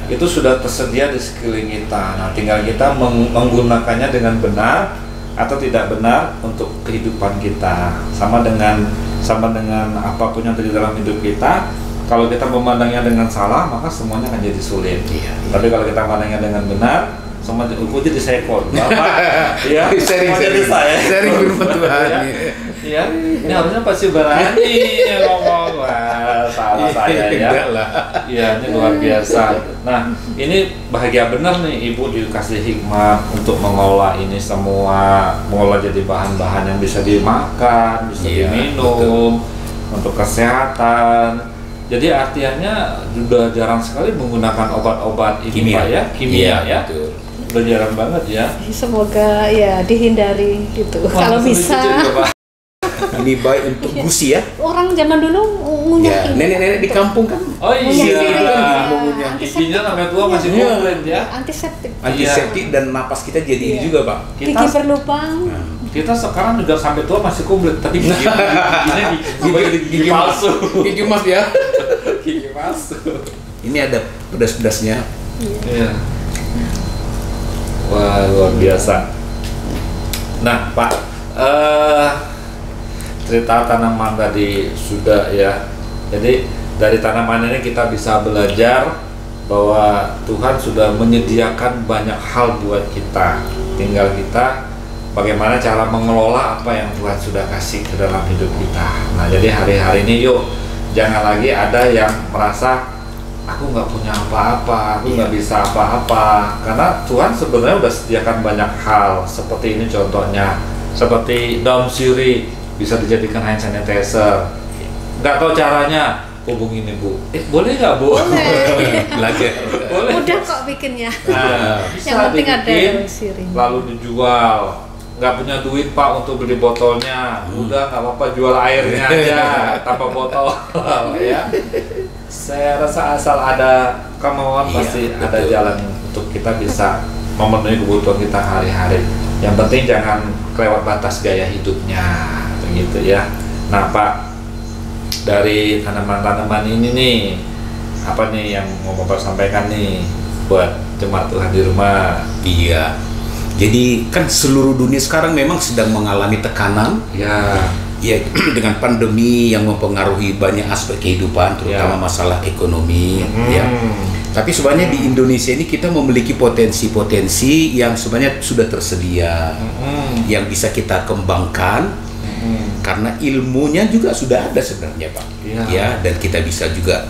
Itu sudah tersedia di sekeliling kita. Nah, tinggal kita menggunakannya dengan benar atau tidak benar untuk kehidupan kita. Sama dengan apapun yang terjadi dalam hidup kita. Kalau kita memandangnya dengan salah, maka semuanya akan jadi sulit. Tapi kalau kita memandangnya dengan benar, semua jadi sekor. Bapak, ya, Sharing, mau jadi saya. sharing firman Tuhan. Iya, ini harusnya pasti berani ngomong. Wah, salah saya ya. Enggak lah. Iya, ini luar biasa. Nah, ini bahagia benar nih Ibu dikasih hikmah untuk mengolah ini semua, mengolah jadi bahan-bahan yang bisa dimakan, bisa Iya, diminum, untuk kesehatan. Jadi artinya sudah jarang sekali menggunakan obat-obat ini Pak ya, kimia ya. Betul. Udah jarang banget ya. Semoga ya dihindari gitu. Wah, Kalau langsung bisa. dicuci juga, Pak. Ini baik untuk gusi ya. Orang zaman dulu ngunyah Ya, ini. nenek-nenek di kampung kan Oh iya, Ngomongnya. giginya sampai tua masih Iya. komplain ya. Antiseptik. antiseptik dan napas kita jadi ini Iya. juga, Pak. Gigi berlubang. Kita sekarang juga sampai tua masih komplit, tapi giginya gigi palsu. Gigi emas ya. Gigi palsu. Ini ada pedas-pedasnya. Iya. Wah, luar biasa. Nah, Pak, cerita tanaman tadi sudah ya. Jadi dari tanaman ini kita bisa belajar bahwa Tuhan sudah menyediakan banyak hal buat kita. Tinggal kita bagaimana cara mengelola apa yang Tuhan sudah kasih ke dalam hidup kita. Nah, jadi hari-hari ini yuk, jangan lagi ada yang merasa aku nggak punya apa-apa, aku nggak bisa apa-apa. Karena Tuhan sebenarnya udah sediakan banyak hal. Seperti ini contohnya, seperti daun sirih bisa dijadikan hand sanitizer. Nggak tahu caranya, hubungin Ibu. Boleh nggak, Bu? Boleh. Belajar. Boleh. Mudah kok bikinnya. Nah, Yang penting ada dibikin, daun sirih. lalu dijual. Nggak punya duit, Pak, untuk beli botolnya. Udah nggak apa-apa, jual airnya aja tanpa botol. Ya. Saya rasa asal ada kemauan pasti ada jalan untuk kita bisa memenuhi kebutuhan kita hari-hari. Yang penting jangan kelewat batas gaya hidupnya, begitu ya. Nah, Pak, dari tanaman-tanaman ini nih, apa nih yang mau Bapak sampaikan nih buat jemaat Tuhan di rumah? Iya. Jadi kan seluruh dunia sekarang memang sedang mengalami tekanan. Ya. Ya, dengan pandemi yang mempengaruhi banyak aspek kehidupan, terutama masalah ekonomi. Ya. Tapi sebenarnya di Indonesia ini kita memiliki potensi-potensi yang sebenarnya sudah tersedia, yang bisa kita kembangkan, karena ilmunya juga sudah ada sebenarnya, Pak. Ya, dan kita bisa juga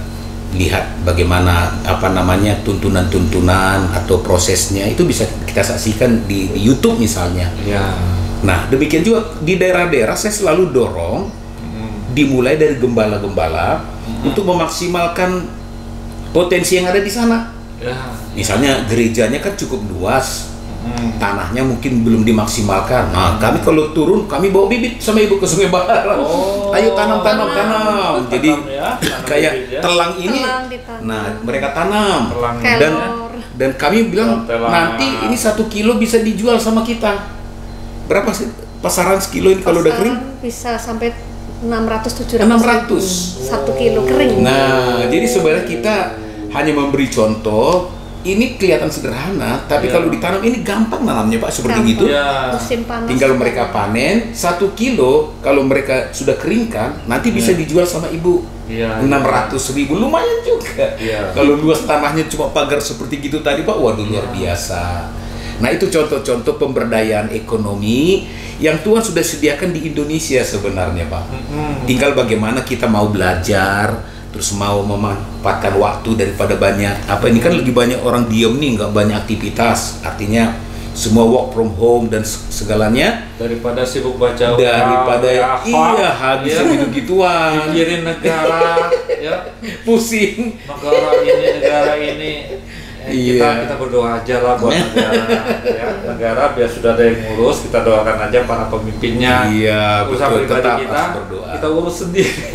lihat bagaimana tuntunan-tuntunan atau prosesnya itu bisa kita saksikan di YouTube misalnya. Ya. Nah, demikian juga di daerah-daerah saya selalu dorong dimulai dari gembala-gembala untuk memaksimalkan potensi yang ada di sana. Ya. Misalnya gerejanya kan cukup luas, tanahnya mungkin belum dimaksimalkan. Nah, kami kalau turun, kami bawa bibit sama Ibu ke Sungai Barat. Ayo tanam. Jadi kayak telang ini, nah mereka tanam. Dan kami bilang nanti ini 1 kilo bisa dijual sama kita. Berapa sih pasaran sekilo ini kalau udah kering? Bisa sampai 600-700 600 1 kilo kering. Nah, jadi sebenarnya kita hanya memberi contoh. Ini kelihatan sederhana, tapi kalau ditanam ini gampang nanamnya, Pak, seperti gitu. Musim panas. Tinggal mereka panen 1 kilo, kalau mereka sudah keringkan, nanti bisa dijual sama Ibu 600.000, lumayan juga. Kalau luas tanahnya cuma pagar seperti gitu tadi, Pak, waduh luar biasa. Nah, itu contoh-contoh pemberdayaan ekonomi yang Tuhan sudah sediakan di Indonesia sebenarnya, Pak. Tinggal bagaimana kita mau belajar, terus mau memanfaatkan waktu daripada banyak ini kan lagi banyak orang diem nih, nggak banyak aktivitas, artinya semua work from home dan segalanya, daripada sibuk baca habis gitu-gituan, mikirin negara ya, pusing negara ini kita berdoa aja lah buat negara ya, negara biar sudah ada yang ngurus, kita doakan aja para pemimpinnya. Usaha pribadi kita urus sendiri.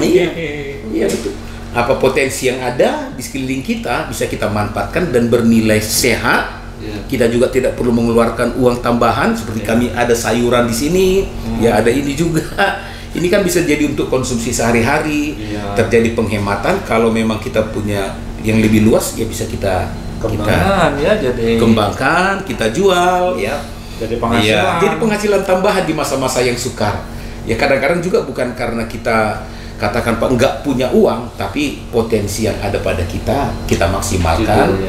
Iya betul. Apa potensi yang ada di sekeliling kita bisa kita manfaatkan dan bernilai sehat. Kita juga tidak perlu mengeluarkan uang tambahan seperti kami ada sayuran di sini, ya ada ini juga. Ini kan bisa jadi untuk konsumsi sehari-hari, terjadi penghematan. Kalau memang kita punya yang lebih luas, ya bisa kita kembangkan, kita jual, ya. Jadi penghasilan. Jadi penghasilan tambahan di masa-masa yang sukar. Ya kadang-kadang juga bukan karena kita katakan Pak nggak punya uang, tapi potensi yang ada pada kita maksimalkan.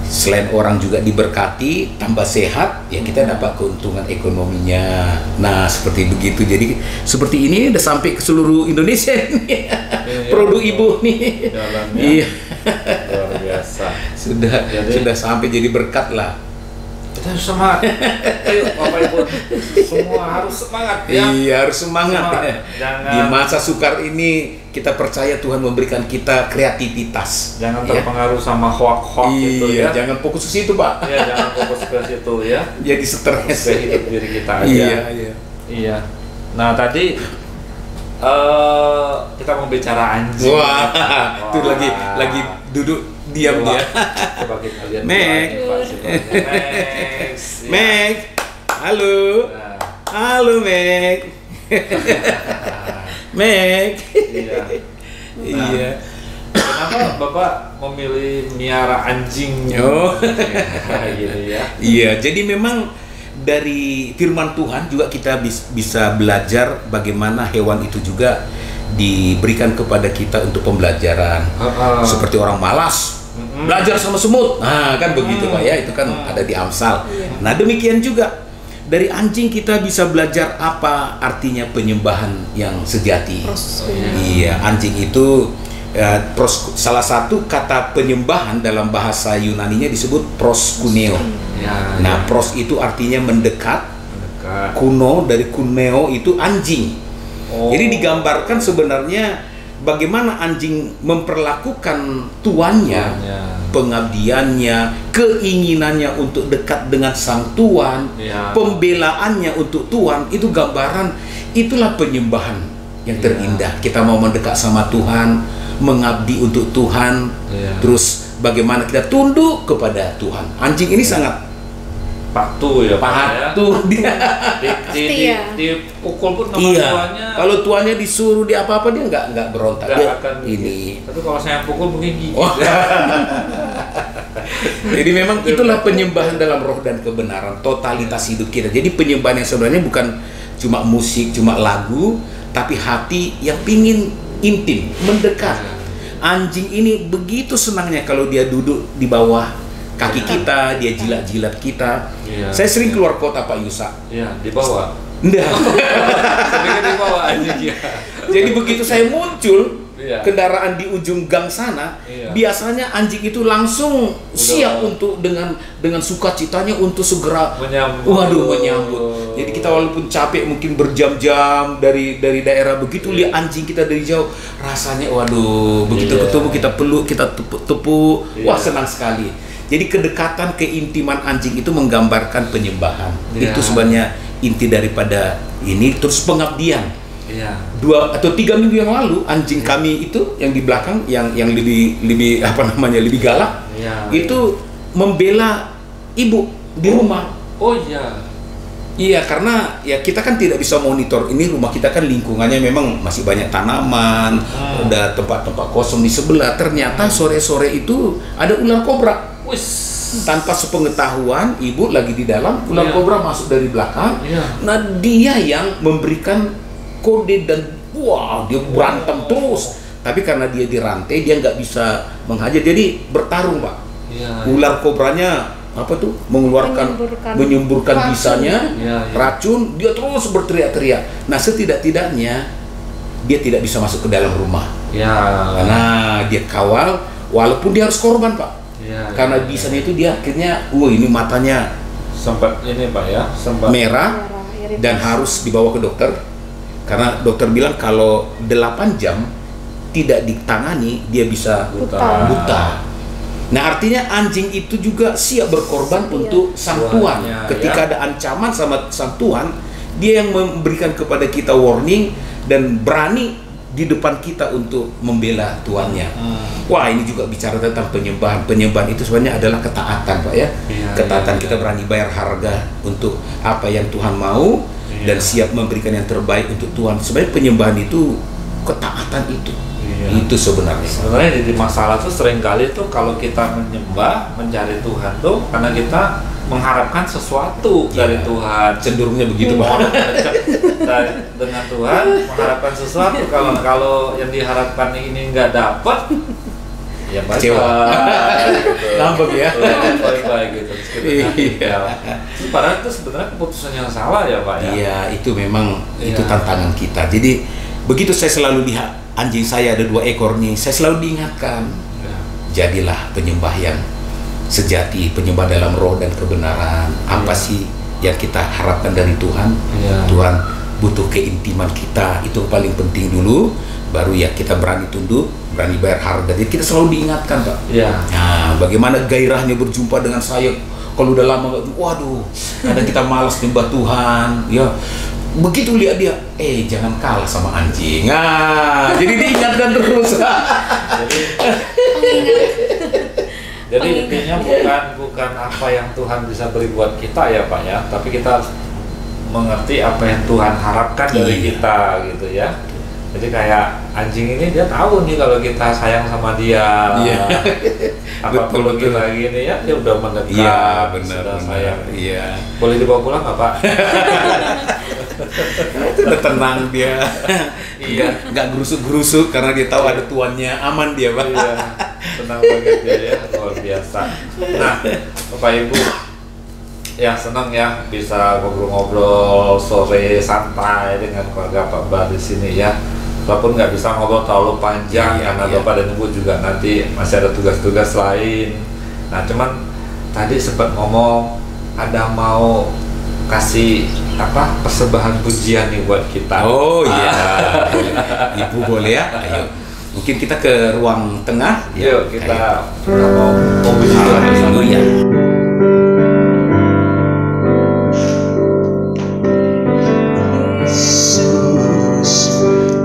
Selain orang juga diberkati, tambah sehat, ya kita dapat keuntungan ekonominya. Nah seperti begitu. Jadi seperti ini udah sampai ke seluruh Indonesia nih. Produk Ibu nih. Iya. Luar biasa. Sudah sampai jadi berkat lah. Kita harus semangat. Ayo Bapak Ibu, semua harus semangat ya. Iya, harus semangat. Di masa sukar ini kita percaya Tuhan memberikan kita kreativitas. Jangan terpengaruh sama hoax-hoax gitu ya. Jangan fokus ke situ, Pak. Iya, jangan fokus ke situ ya. Jadi stres. Ke hidup diri kita aja. Iya. Nah, tadi kita mau bicara anjing. Wah. Itu lagi duduk diam dia. Coba kita lihat. Meg. Halo. Halo, Meg. Meg. Iya. Kenapa Bapak memilih miara anjing? Gitu ya. Iya, jadi memang dari firman Tuhan juga kita bisa belajar bagaimana hewan itu juga diberikan kepada kita untuk pembelajaran. Seperti orang malas belajar sama semut, nah kan begitu Pak ya, itu kan ada di Amsal. Nah demikian juga dari anjing kita bisa belajar apa artinya penyembahan yang sejati. Iya, anjing itu salah satu kata penyembahan dalam bahasa Yunaninya disebut proskuneo. Nah, pros itu artinya mendekat. Kuno dari kuneo itu anjing. Jadi digambarkan sebenarnya bagaimana anjing memperlakukan tuannya, pengabdiannya, keinginannya untuk dekat dengan sang tuan, pembelaannya untuk tuan, itu gambaran, itulah penyembahan yang terindah. Kita mau mendekat sama Tuhan, mengabdi untuk Tuhan, terus bagaimana kita tunduk kepada Tuhan. Anjing ini sangat patuh ya, patuh dia. Dipukul pun sama tuannya. Kalau tuannya disuruh di apa-apa dia nggak berontak. Dia akan ini. Tapi kalau saya pukul mungkin gigit. Jadi memang itulah penyembahan dalam roh dan kebenaran, totalitas hidup kita. Jadi penyembahan yang sebenarnya bukan cuma musik, cuma lagu, tapi hati yang pingin intim, mendekat. Anjing ini begitu senangnya kalau dia duduk di bawah kaki kita, dia jilat-jilat kita. Saya sering keluar kota Pak Yusa. Di bawah. Enggak. Saya di bawah anjing. Jadi begitu saya muncul kendaraan di ujung gang sana, biasanya anjing itu langsung siap untuk dengan sukacitanya untuk segera menyambut. Jadi kita walaupun capek mungkin berjam-jam dari daerah, begitu lihat anjing kita dari jauh, rasanya begitu ketemu kita peluk, kita tepuk, wah senang sekali. Jadi kedekatan, keintiman anjing itu menggambarkan penyembahan. Itu sebenarnya inti daripada ini. Terus pengabdian. 2 atau 3 minggu yang lalu anjing kami itu yang di belakang yang lebih lebih galak, itu membela ibu di rumah. Iya, karena ya kita kan tidak bisa monitor, ini rumah kita kan lingkungannya memang masih banyak tanaman, ada tempat-tempat kosong di sebelah. Ternyata sore-sore itu ada ular kobra. Tanpa sepengetahuan ibu lagi di dalam, ular kobra masuk dari belakang. Nah dia yang memberikan kode dan dia berantem terus. Tapi karena dia dirantai, dia nggak bisa menghajar, jadi bertarung Pak. Ular kobranya menyemburkan bisanya, racun, dia terus berteriak-teriak. Nah setidak-tidaknya dia tidak bisa masuk ke dalam rumah. Karena dia kawal, walaupun dia harus korban Pak. Karena bisanya itu dia akhirnya, ini matanya sempat ini Pak ya, sempat merah dan harus dibawa ke dokter. Karena dokter bilang kalau 8 jam tidak ditangani dia bisa buta. Nah artinya anjing itu juga siap berkorban untuk sang tuan. Ketika ada ancaman sama sang tuan, dia yang memberikan kepada kita warning dan berani di depan kita untuk membela tuannya. Wah ini juga bicara tentang penyembahan. Penyembahan itu sebenarnya adalah ketaatan Pak ya. Ketaatan kita berani bayar harga untuk apa yang Tuhan mau dan siap memberikan yang terbaik untuk Tuhan. Sebenarnya penyembahan itu ketaatan itu. Itu sebenarnya. Sebenarnya jadi masalah tuh seringkali tuh kalau kita menyembah, mencari Tuhan tuh karena kita mengharapkan sesuatu dari Tuhan. Cenderungnya begitu Pak. Dengan Tuhan mengharapkan sesuatu, kalau yang diharapkan ini nggak dapat, ya kecewa. Ngambek ya. Baik gitu. Terus padahal itu sebenarnya keputusan yang salah ya Pak ya. Iya, itu memang itu tantangan kita. Jadi begitu saya selalu lihat anjing saya ada 2 ekor nih, saya selalu diingatkan, jadilah penyembah yang sejati, penyembah dalam roh dan kebenaran. Apa sih yang kita harapkan dari Tuhan? Tuhan butuh keintiman kita, itu paling penting dulu. Baru ya kita berani tunduk, berani bayar harga. Jadi kita selalu diingatkan Pak. Nah, bagaimana gairahnya berjumpa dengan saya. Kalau udah lama, kadang kita malas nyembah Tuhan. Begitu lihat dia, jangan kalah sama anjing. Jadi diingatkan terus. Jadi intinya bukan apa yang Tuhan bisa beri buat kita ya Pak ya, tapi kita mengerti apa yang Tuhan harapkan dari kita gitu ya. Jadi kayak anjing ini dia tahu nih kalau kita sayang sama dia. Iya. Apa perlu kita gini ya, dia udah mendekat. Iya, benar. Sudah sayang. Iya. Boleh dibawa pulang nggak Pak? Itu udah tenang dia. Iya. Nggak gerusuk-gerusuk karena dia tahu ada tuannya, aman dia, Pak. Iya. Tenang banget dia ya, luar biasa. Nah, Bapak Ibu, ya senang ya bisa ngobrol-ngobrol sore santai dengan keluarga Pak Bar di sini ya. Walaupun nggak bisa ngobrol terlalu panjang karena Bapak dan Ibu juga nanti masih ada tugas-tugas lain. Nah, cuman tadi sempat ngomong ada mau kasih apa persembahan pujian nih buat kita. Oh iya, Ibu boleh ya. Ayo, mungkin kita ke ruang tengah. Yuk kita mau puji Tuhan bersama. Haleluya.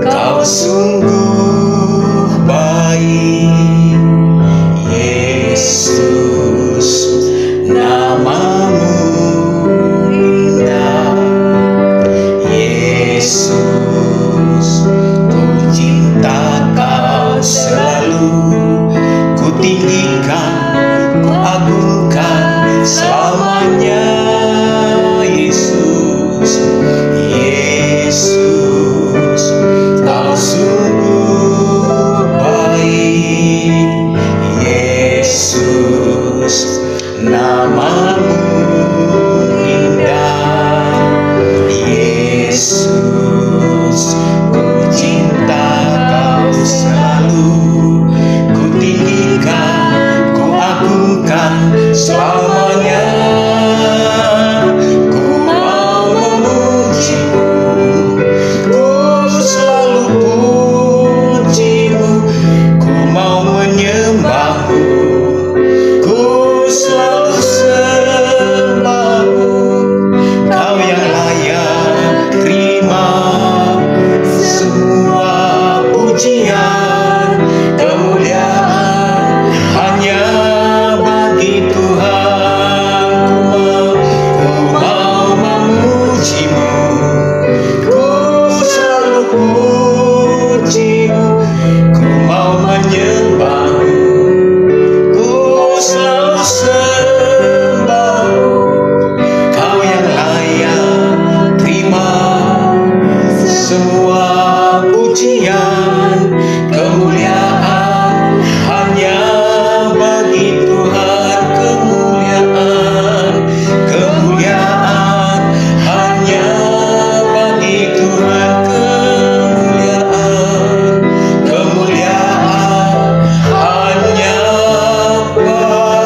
Kau sungguh baik, Yesus, namamu indah, Yesus, ku cinta kau selalu, ku tinggikan, ku agungkan selamanya, Yesus, Yesus, kau sungguh baik, Yesus, namamu indah, Yesus, ku cinta kau selalu, ku tinggikan, ku agungkan selamanya, ku mau memujimu, ku selalu pujimu, ku mau menyembahmu, ku selalu sembahmu, kau yang layak terima semua pujian, kemuliaan hanya bagi Tuhan. Ku mau memujimu, ku selalu pujimu, ku mau menyembahmu, ku selalu sembahmu, kau yang layak terima semua pujian, kemuliaan hanya bagi Tuhan, kemuliaan, kemuliaan hanya bagi Tuhan, kemuliaan, kemuliaan hanya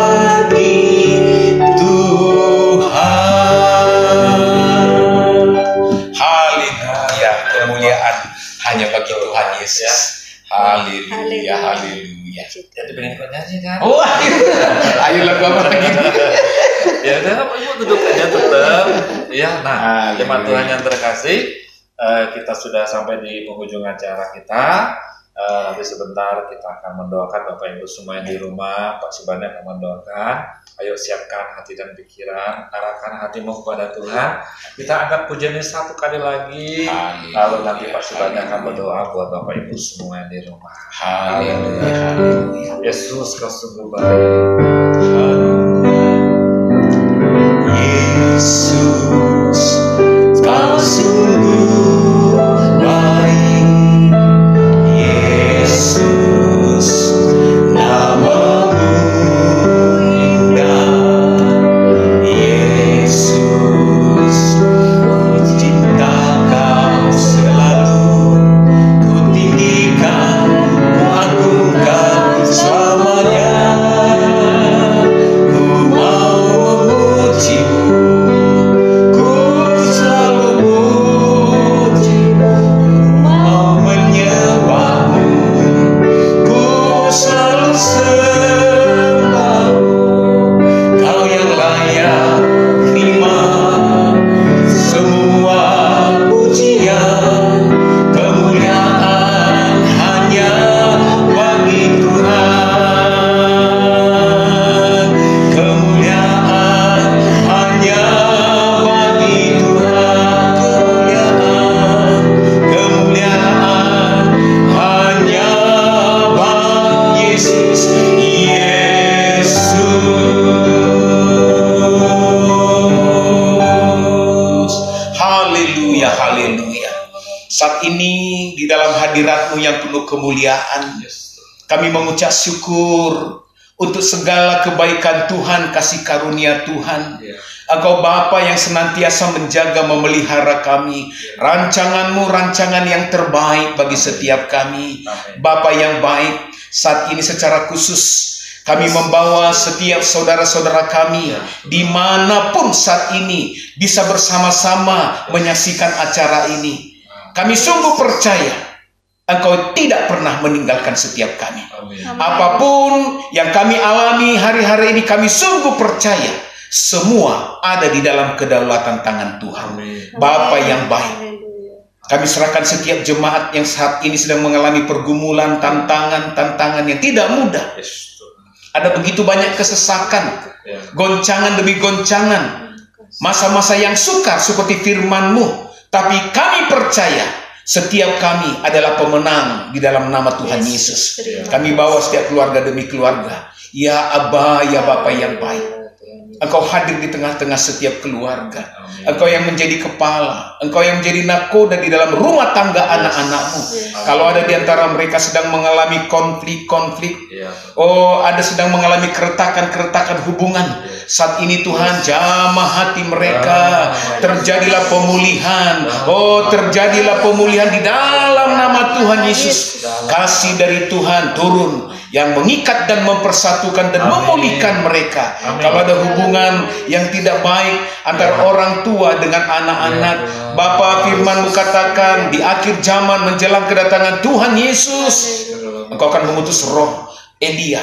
bagi Tuhan. Haleluya, kemuliaan hanya bagi Tuhan Yesus. Haleluya, haleluya. Jadi pengen ikut nyanyi kan? Oh, ayo lagu apa lagi? Ya udah Bapak Ibu duduk aja tetap. Ya, nah, Haleluya. jemaat Tuhan yang terkasih, kita sudah sampai di penghujung acara kita. Nanti sebentar kita akan mendoakan Bapak Ibu semua yang di rumah. Pak Subhani akan mendoakan. Ayo siapkan hati dan pikiran, arahkan hatimu kepada Tuhan. Kita angkat pujian ini satu kali lagi. Lalu nanti Pak Subhani akan berdoa buat Bapak Ibu semua yang di rumah. Haleluya, haleluya. Yesus kau sungguh baik. Yesus, kau sungguh baik, Yesus, namamu indah, Yesus, ku cinta kau selalu, ku tinggikan, ku agungkan selamanya, ku mau memujimu, ku selalu pujimu, mau menyembahmu, ku selalu sembahmu, kau yang layak terima semua pujian, kemuliaan hanya bagi Tuhan, kemuliaan hanya bagi Tuhan, kemuliaan, kemuliaan hadirat-Mu yang penuh kemuliaan. Kami mengucap syukur untuk segala kebaikan Tuhan, kasih karunia Tuhan. Engkau Bapa yang senantiasa menjaga, memelihara kami. Rancangan-Mu, rancangan yang terbaik bagi setiap kami. Bapa yang baik, saat ini secara khusus kami membawa setiap saudara-saudara kami dimanapun saat ini bisa bersama-sama menyaksikan acara ini. Kami sungguh percaya Engkau tidak pernah meninggalkan setiap kami. Apapun yang kami alami hari-hari ini, kami sungguh percaya semua ada di dalam kedaulatan tangan Tuhan. Bapa yang baik, kami serahkan setiap jemaat yang saat ini sedang mengalami pergumulan, tantangan yang tidak mudah. Ada begitu banyak kesesakan, goncangan demi goncangan, masa-masa yang sukar seperti firman-Mu. Tapi kami percaya setiap kami adalah pemenang di dalam nama Tuhan Yesus. Kami bawa setiap keluarga demi keluarga. Ya Aba, ya Bapa yang baik, Engkau hadir di tengah-tengah setiap keluarga. Engkau yang menjadi kepala, Engkau yang menjadi nakoda di dalam rumah tangga anak-anak-Mu. Kalau ada di antara mereka sedang mengalami konflik-konflik, ada sedang mengalami keretakan-keretakan hubungan, saat ini Tuhan jamah hati mereka, terjadilah pemulihan. Terjadilah pemulihan di dalam nama Tuhan Yesus. Kasih dari Tuhan turun yang mengikat dan mempersatukan dan memulihkan mereka. Kalau ada hubungan yang tidak baik antara orang tua dengan anak-anak, Bapa, firman-Mu katakan di akhir zaman menjelang kedatangan Tuhan Yesus, Engkau akan mengutus roh Elia,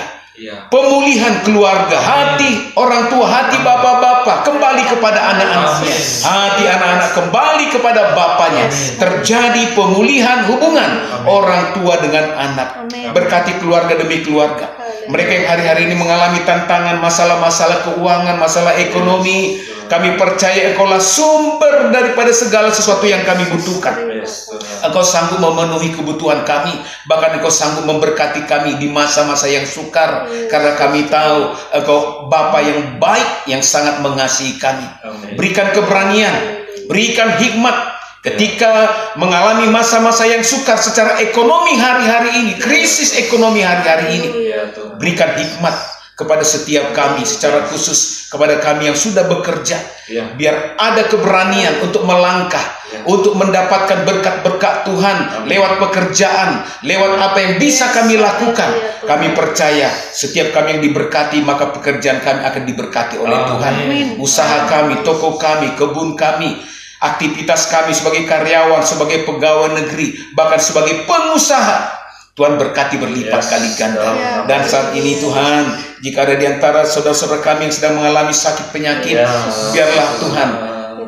pemulihan keluarga, hati orang tua, hati bapak-bapak kembali kepada anak-anaknya, hati anak-anak kembali kepada bapaknya. Terjadi pemulihan hubungan orang tua dengan anak. Berkati keluarga demi keluarga. Mereka yang hari-hari ini mengalami tantangan, masalah-masalah keuangan, masalah ekonomi, kami percaya Engkaulah sumber daripada segala sesuatu yang kami butuhkan. Engkau sanggup memenuhi kebutuhan kami, bahkan Engkau sanggup memberkati kami di masa-masa yang sukar, karena kami tahu Engkau Bapa yang baik, yang sangat mengasihi kami. Berikan keberanian, berikan hikmat ketika mengalami masa-masa yang sukar secara ekonomi hari-hari ini, krisis ekonomi hari-hari ini. Berikan hikmat kepada setiap kami, secara khusus kepada kami yang sudah bekerja, biar ada keberanian untuk melangkah, untuk mendapatkan berkat-berkat Tuhan lewat pekerjaan, lewat apa yang bisa kami lakukan. Kami percaya setiap kami yang diberkati, maka pekerjaan kami akan diberkati oleh Tuhan. Usaha kami, toko kami, kebun kami, aktivitas kami sebagai karyawan, sebagai pegawai negeri, bahkan sebagai pengusaha, Tuhan berkati berlipat kali ganda. Dan saat ini Tuhan, jika ada di antara saudara-saudara kami yang sedang mengalami sakit penyakit, biarlah Tuhan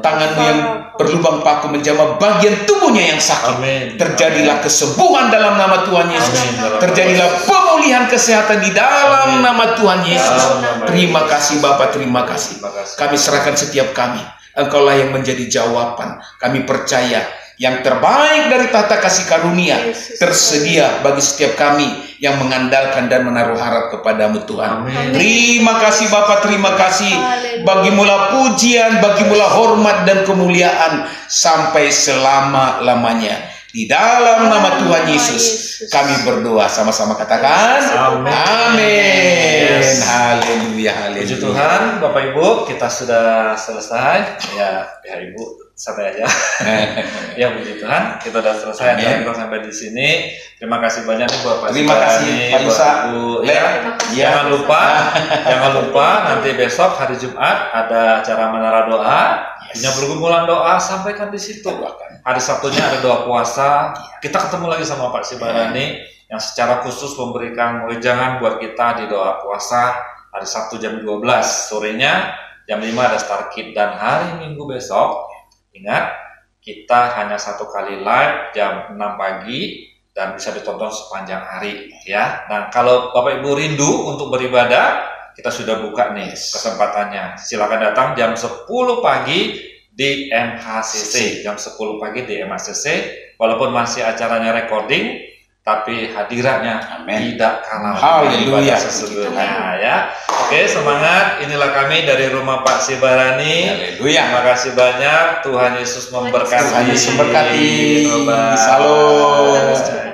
tangan-Mu yang berlubang paku menjamah bagian tubuhnya yang sakit. Terjadilah kesembuhan dalam nama Tuhan Yesus. Terjadilah pemulihan kesehatan di dalam nama Tuhan Yesus. Terima kasih Bapa, terima kasih. Kami serahkan setiap kami. Engkaulah yang menjadi jawaban. Kami percaya yang terbaik dari tahta kasih karunia tersedia bagi setiap kami yang mengandalkan dan menaruh harap kepada-Mu Tuhan. Terima kasih Bapa, terima kasih. Bagimulah pujian, bagimulah hormat dan kemuliaan sampai selama-lamanya. Di dalam nama Tuhan Yesus kami berdoa, sama-sama katakan amin. Haleluya, haleluya. Puji Tuhan, Bapak Ibu, kita sudah selesai. Ya Ibu, santai aja. Ya puji Tuhan, kita sudah selesai. Dan kita sampai di sini. Terima kasih banyak nih buat Pak. Terima kasih Pak Yusa. Jangan lupa nanti besok hari Jumat ada acara menara doa. Punya pergumulan doa, sampaikan di situ. Hari Sabtunya ada doa puasa. Kita ketemu lagi sama Pak Sibarani yang secara khusus memberikan wejangan buat kita di doa puasa hari Sabtu jam 12. Sorenya jam 5 ada Star Kid. Dan hari Minggu besok, ingat, kita hanya satu kali live jam 6 pagi dan bisa ditonton sepanjang hari ya. Nah, kalau Bapak Ibu rindu untuk beribadah, kita sudah buka nih kesempatannya. Silakan datang jam 10 pagi di MHCC. Jam 10 pagi di MHCC. Walaupun masih acaranya recording, tapi hadirannya tidak kalah Haleluya sesungguhnya ya. Oke, semangat. Inilah kami dari rumah Pak Sibarani. Haleluya. Terima kasih banyak. Tuhan Yesus memberkati. Tuhan Yesus memberkati. Salam.